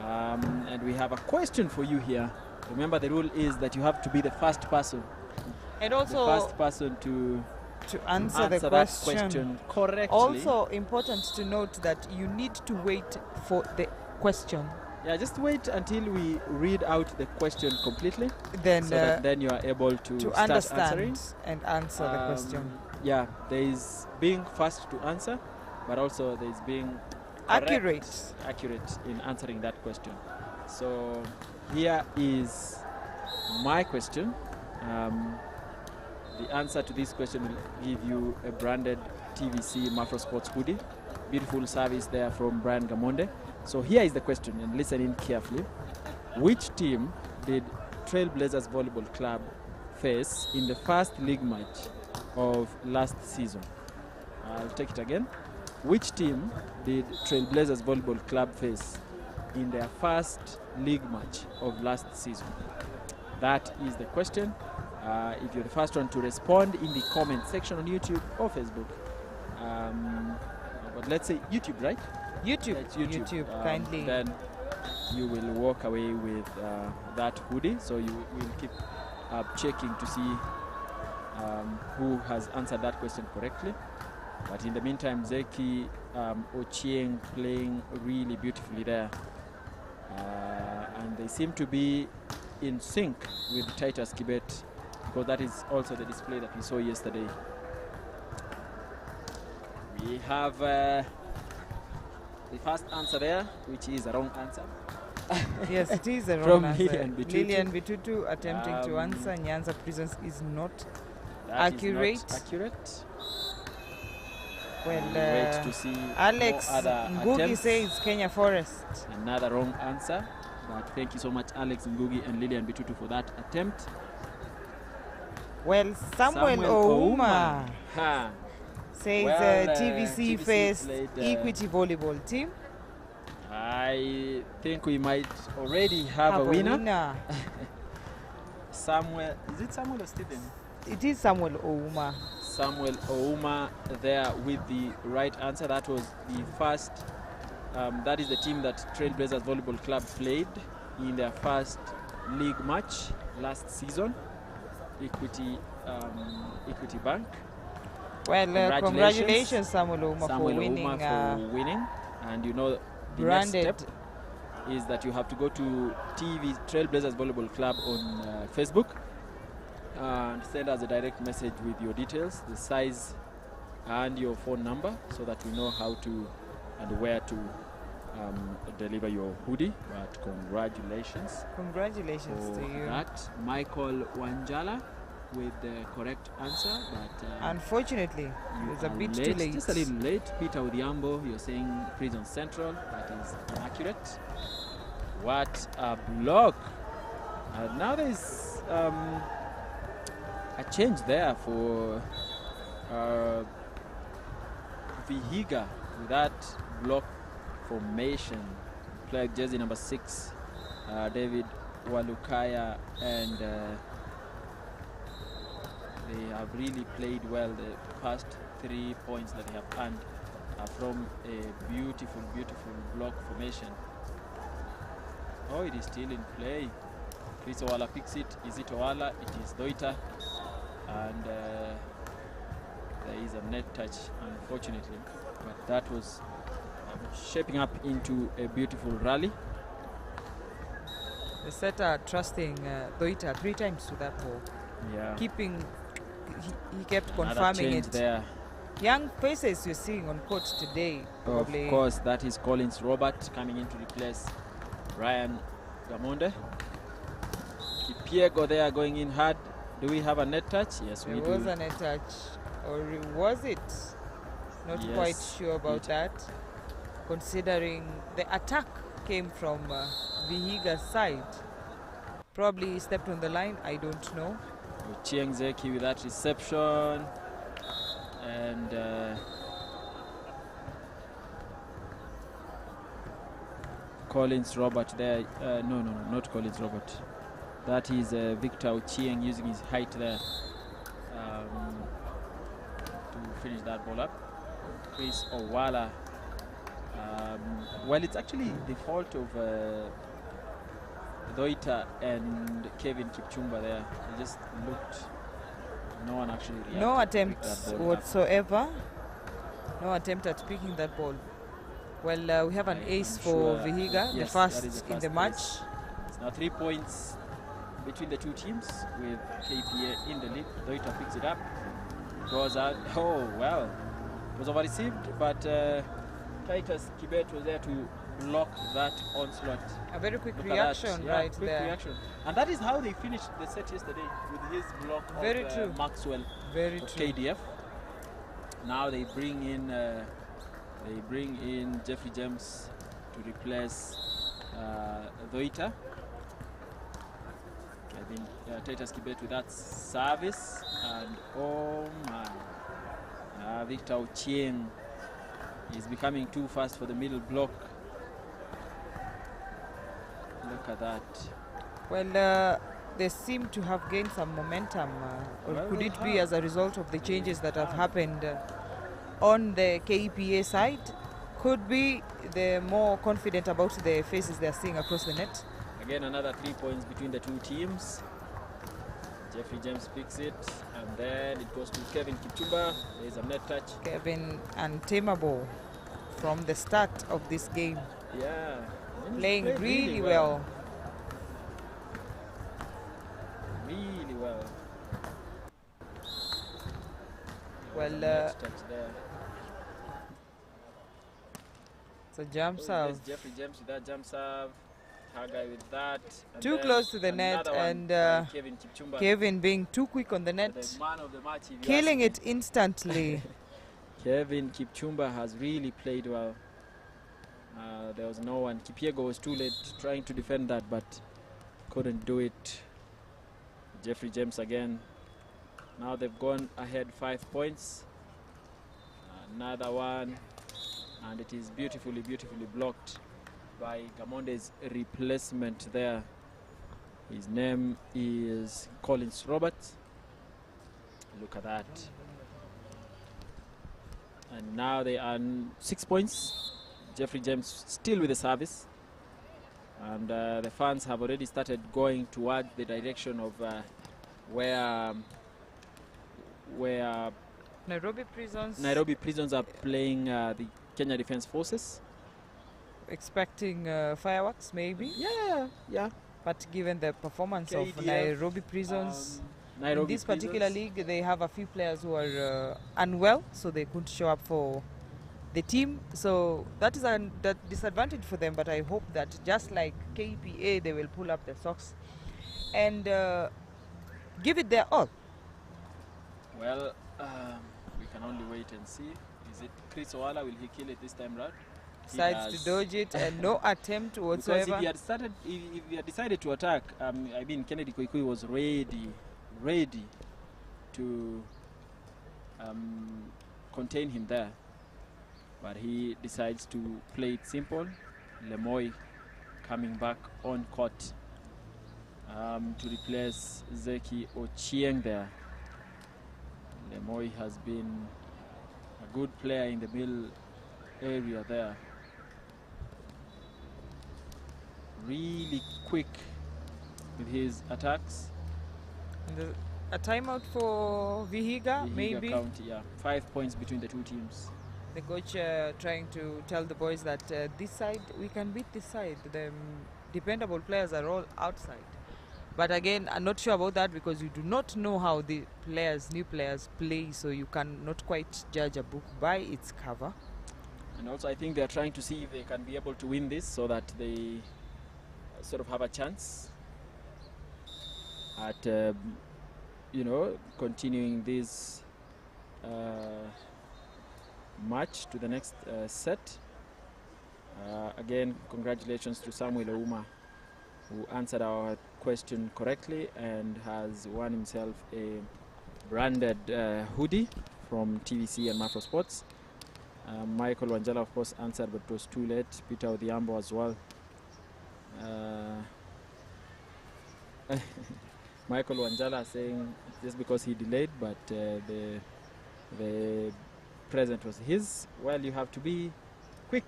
And we have a question for you here. Remember, the rule is that you have to be the first person And to answer the that question correctly. Also important to note that you need to wait for the question. Yeah, just wait until we read out the question completely, Then so that then you are able to start understand answering. and answer the question. Yeah, there is being first to answer, but also there is being correct, accurate in answering that question. So here is my question. The answer to this question will give you a branded TVC Mafro Sports hoodie. Beautiful service there from Brian Gamonde. So here is the question, and listen in carefully. Which team did Trailblazers Volleyball Club face in the first league match of last season? I'll take it again. Which team did Trailblazers Volleyball Club face in their first league match of last season? That is the question. If you're the first one to respond in the comment section on YouTube or Facebook, but let's say YouTube, right? YouTube, It's YouTube. kindly. Then you will walk away with that hoodie. So you will keep checking to see who has answered that question correctly. But in the meantime, Zeki Ochieng playing really beautifully there. And they seem to be in sync with Titus Kibet, because that is also the display that we saw yesterday. We have the first answer there, which is a wrong answer. Yes, it is a From wrong answer. Lilian Bitutu. Lilian Bitutu attempting to answer Nyanza Prisons is not That is accurate. not accurate. Well, Wait to see Alex more other Ngugi attempts. says Kenya Forest. Another wrong answer. But thank you so much, Alex Ngugi and Lilian Bitutu, for that attempt. Well, Samuel Ouma Ha. says Well, TVC TVC faced played, Equity Volleyball team. I think we might already have a winner. Samuel, is it Samuel or Stephen? It is Samuel Ouma. Samuel Ouma there with the right answer. That was the first, that is the team that Trailblazers Volleyball Club played in their first league match last season. Equity Bank. Well, congratulations Samuel Ouma Samuel for winning. Ouma for winning. And you know, the branded. next step is that you have to go to TV Trailblazers Volleyball Club on Facebook and send us a direct message with your details, the size and your phone number, so that we know how to and where to deliver your hoodie. But congratulations Congratulations for to you. that. Michael Wanjala with the correct answer, but Unfortunately, you it was a are bit too late. Just a little late. Peter Udhiambo, you're saying Prison Central. That is inaccurate. What a block. Now there's a change there for Vihiga with that block formation. Player jersey number 6, David Walukaya, and they have really played well. The past 3 points that they have earned are from a beautiful, beautiful block formation. Oh, it is still in play. Chris Owala picks it. Is it Owala? It is Doita. And there is a net touch, unfortunately. But that was shaping up into a beautiful rally. The setter trusting Doita 3 times to that ball. Yeah. Keeping, he kept Another confirming change it. there. Young faces you're seeing on court today. Probably. Of course, that is Collins Robert coming in to replace Ryan Gamonde. Kipiego there going in hard. Do we have a net touch? Yes, we There do. was a net touch. Or was it? Not quite Yes, sure about it- that. Considering the attack came from Vihiga's side. Probably he stepped on the line, I don't know. Ochieng Zeki with that reception. And Collins Robert there. No, not Collins Robert. That is Victor Ochieng using his height there to finish that ball up. Chris Owala. Well, it's actually the fault of Doita and Kevin Kipchumba there. He just looked. No one actually reacted. No to pick attempt that ball up. whatsoever. No attempt at picking that ball. Well, we have an I'm ace for sure- Vihiga, the yes, first that is the in the first match. ace. It's now 3 points between the two teams with KPA in the lead. Doita picks it up. Goes out. Oh, well. It was over-received, but Titus Kibet was there to block that onslaught. A very quick Look at reaction that. Yeah, right quick there. reaction. And that is how they finished the set yesterday, with his block Very of true. Maxwell Very of true. KDF. Now they bring in Jeffrey James to replace Doita. I think Titus Kibet with that service, and oh my, Victor Ochieng is becoming too fast for the middle block. Look at that. Well, they seem to have gained some momentum. Or Well, could they it be have. as a result of the changes that have happened on the KEPA side? Could be they're more confident about the faces they're seeing across the net. Again, another 3 points between the two teams. Jeffrey James picks it, and then it goes to Kevin Kipchumba. There's a net touch. Kevin untamable from the start of this game. Yeah. And he's Playing played really well. Really well. Well, There's a net touch there. So jump Oh, serve. there's Jeffrey James with that jump serve. Hagai with that. And Too then close to the net, another one and by Kevin Kipchumba. Kevin being too quick on the The net, man of the match. if you killing ask it instantly. me. Kevin Kipchumba has really played well. There was no one. Kipiego was too late trying to defend that, but couldn't do it. Jeffrey James again. Now they've gone ahead 5 points. Another one, and it is beautifully blocked by Gamonde's replacement there. His name is Collins Roberts. Look at that. And now they are 6 points. Jeffrey James still with the service. And the fans have already started going towards the direction of where Nairobi Prisons Nairobi Prisons are playing the Kenya Defence Forces. expecting fireworks maybe, Yeah. but given the performance of KDF, Nairobi Prisons Nairobi in this particular Prisons. league, they have a few players who are unwell, so they couldn't show up for the team. So that is a disadvantage for them, but I hope that just like KPA, they will pull up their socks and give it their all. Well, we can only wait and see. Is it Chris Owala? Will he kill it this time round? He Decides has. to dodge it and no attempt Because whatsoever. if he had decided to attack, I mean, Kennedy Koikui was ready to contain him there. But he decides to play it simple. Lemoy coming back on court to replace Zeki Ochieng there. Lemoy has been a good player in the middle area there. Really quick with his attacks. And a timeout for Vihiga, Vihiga maybe. County, yeah. 5 points between the two teams. The coach trying to tell the boys that this side, we can beat this side. The dependable players are all outside. But again, I'm not sure about that because you do not know how the new players play, so you cannot quite judge a book by its cover. And also I think they're trying to see if they can be able to win this so that they sort of have a chance at continuing this match to the next set. Again, congratulations to Samuel Ouma, who answered our question correctly and has won himself a branded hoodie from TVC and Macro Sports. Michael Wanjala, of course, answered, but it was too late. Peter Odhiambo as well. Michael Wanjala saying just because he delayed, but the present was his. Well, you have to be quick.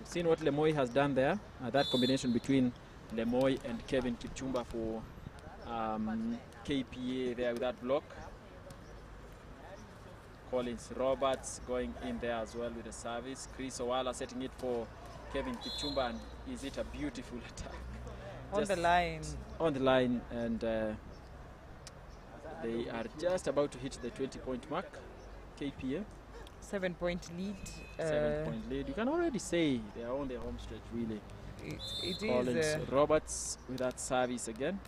You've seen what Lemoy has done there. That combination between Lemoy and Kevin Kipchumba for KPA there with that block. Collins Roberts going in there as well with the service. Chris Owala setting it for Kevin Kipchumba, and is it a beautiful attack? On the line. On the line, and they are just about to hit the 20-point mark. KPA. 7-point lead. 7-point lead. You can already say they are on their home stretch, really. It Collins is. Roberts with that service again.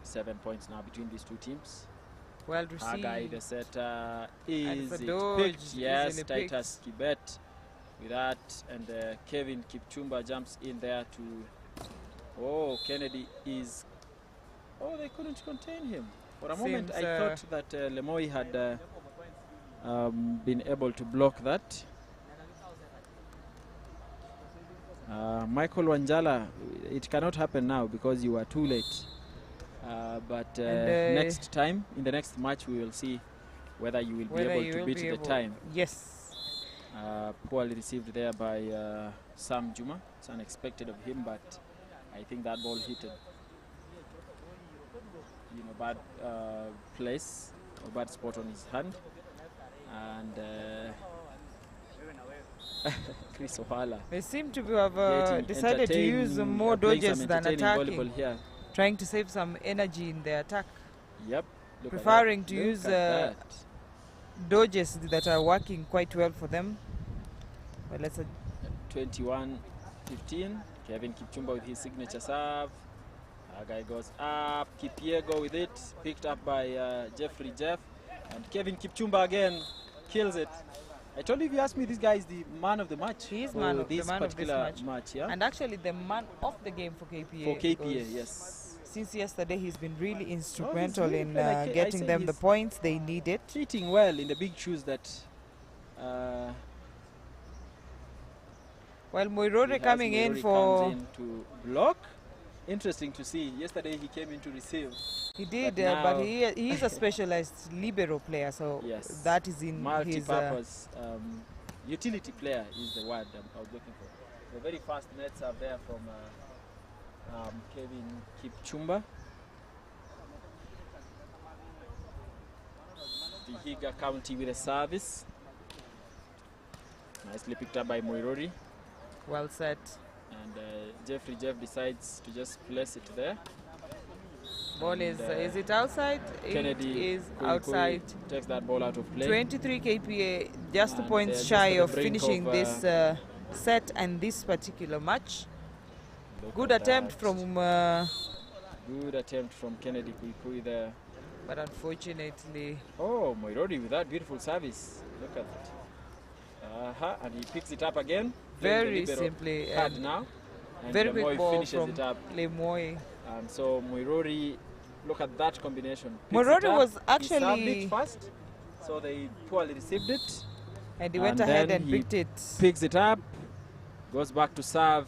7 points now between these two teams. Well received. Hagai, the setter, is it Dodge picked? Yes, easily Titus Kibet with that, and Kevin Kipchumba jumps in there to. Oh, Kennedy is. Oh, they couldn't contain him. For a moment, I thought that Lemoy had been able to block that. Michael Wanjala, it cannot happen now because you are too late. But next time, in the next match, we will see whether you will be able to beat the time. Yes. Poorly received there by Sam Juma. It's unexpected of him, but I think that ball hit a bad place, a bad spot on his hand. And Chris Owala. They seem to have decided to use more dodges than attacking. Here. Trying to save some energy in their attack. Yep. Preferring to use dodges that are working quite well for them. But let's 21-15. Kevin Kipchumba with his signature serve. Guy goes up. Kipiego with it. Picked up by Jeffrey Jeff. And Kevin Kipchumba again kills it. I told you, if you asked me, this guy is the man of the match. He is man of this match. Yeah? And actually the man of the game for KPA. For KPA, yes. Since yesterday, he's been really instrumental in getting them the points they needed. Fitting well in the big shoes that. Well, Moirore coming in for. Comes in to block. Interesting to see. Yesterday he came in to receive. He did, but he is a specialized libero player, so yes, that is in multi-purpose utility player is the word I was looking for. The very fast nets are there from Kevin Kipchumba. Vihiga County with a service. Nicely picked up by Moirori. Well set. And Jeffrey Jeff decides to just place it there. Ball is it outside? Kennedy is outside. Takes that ball out of play. 23 KPA, just 2 points shy of finishing this set and this particular match. Good attempt from Kennedy Kuikui there. But unfortunately. Oh, Moirori with that beautiful service. Look at that. And he picks it up again. Very simply. Now. And very quick ball finishes from it up. Lemoy. And so Moirori, look at that combination. Moirori was actually. He served actually. it fast, so they poorly received it. And he went ahead and picked it. Picks it up, goes back to serve.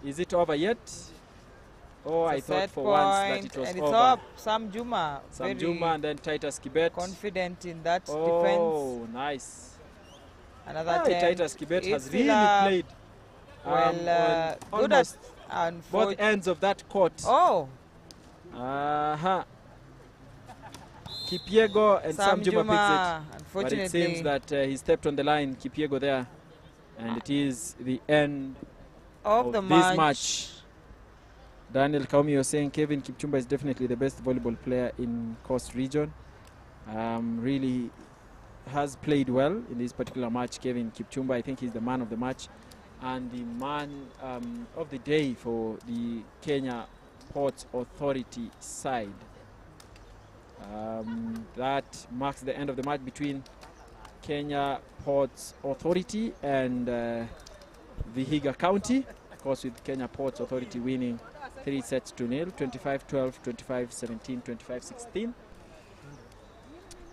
Is it over yet? Oh, I thought for once that it was and over. It's up. Sam Juma. Sam Juma and then Titus Kibet. Confident in that defense. Oh, nice. Another attempt. Titus Kibet has really played good at both ends of that court. Oh. Kipiego and Sam Juma picks it. Unfortunately. But it seems that he stepped on the line, Kipiego there. And it is the end of this match. Daniel Kaumi was saying Kevin Kipchumba is definitely the best volleyball player in Coast Region. Really has played well in this particular match. Kevin Kipchumba, I think he's the man of the match. And the man of the day for the Kenya Ports Authority side. That marks the end of the match between Kenya Ports Authority and Vihiga County. Of course, with Kenya Ports Authority winning 3-0, 25-12, 25-17,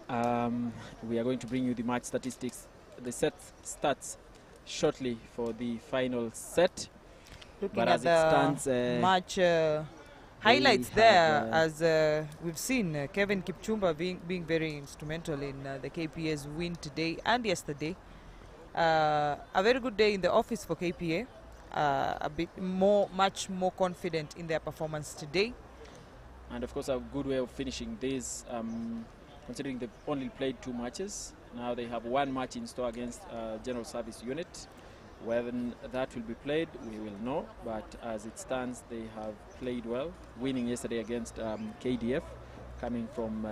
25-16. We are going to bring you the match statistics, the set stats shortly for the final set. Looking But at as it the stands, match highlights have, there, as we've seen Kevin Kipchumba being very instrumental in the KPA's win today and yesterday. A very good day in the office for KPA. Much more confident in their performance today. and of course a good way of finishing this, considering they've only played 2 matches. Now they have 1 match in store against General Service Unit. When that will be played, we will know. But as it stands, they have played well, winning yesterday against KDF, coming from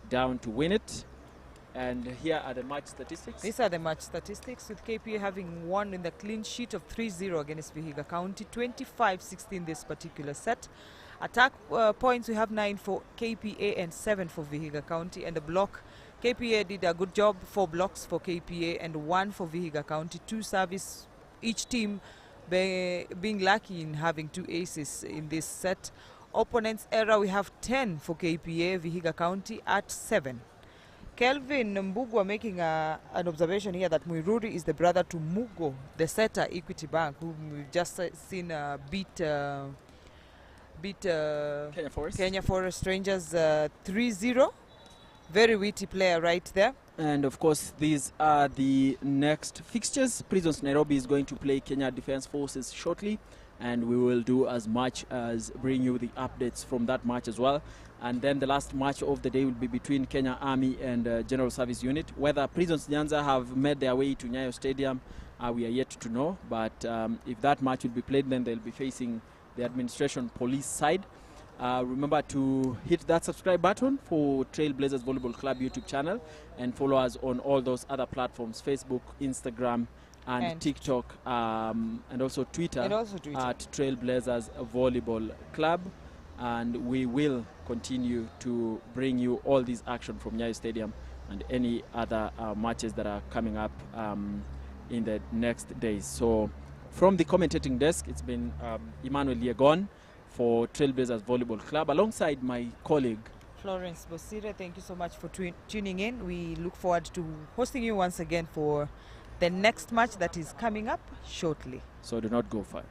down to win it. And here are the match statistics. These are the match statistics, with KPA having won in the clean sheet of 3-0 against Vihiga County, 25-16 this particular set. Attack points, we have 9 for KPA and 7 for Vihiga County. And the block, KPA did a good job, 4 blocks for KPA and 1 for Vihiga County. 2 service, each team being lucky in having 2 aces in this set. Opponents' error, we have 10 for KPA, Vihiga County at 7. Kelvin Mbugwa making an observation here that Muiruri is the brother to Mugo, the setter, Equity Bank, whom we've just seen beat Kenya Forest Rangers 3-0. Very witty player right there. And of course, these are the next fixtures. Prisons Nairobi is going to play Kenya Defence Forces shortly, and we will do as much as bring you the updates from that match as well. And then the last match of the day will be between Kenya Army and General Service Unit. Whether Prisons Nyanza have made their way to NYAYO Stadium, we are yet to know. But if that match will be played, then they'll be facing the administration police side. Remember to hit that subscribe button for Trailblazers Volleyball Club YouTube channel, and follow us on all those other platforms: Facebook, Instagram, and TikTok, and also Twitter, at Trailblazers Volleyball Club. And we will continue to bring you all this action from NYAYO Stadium and any other matches that are coming up in the next days. So from the commentating desk, it's been Emmanuel Yegon for Trailblazers Volleyball Club, alongside my colleague Florence Bosire. Thank you so much for tuning in. We look forward to hosting you once again for the next match that is coming up shortly. So do not go far.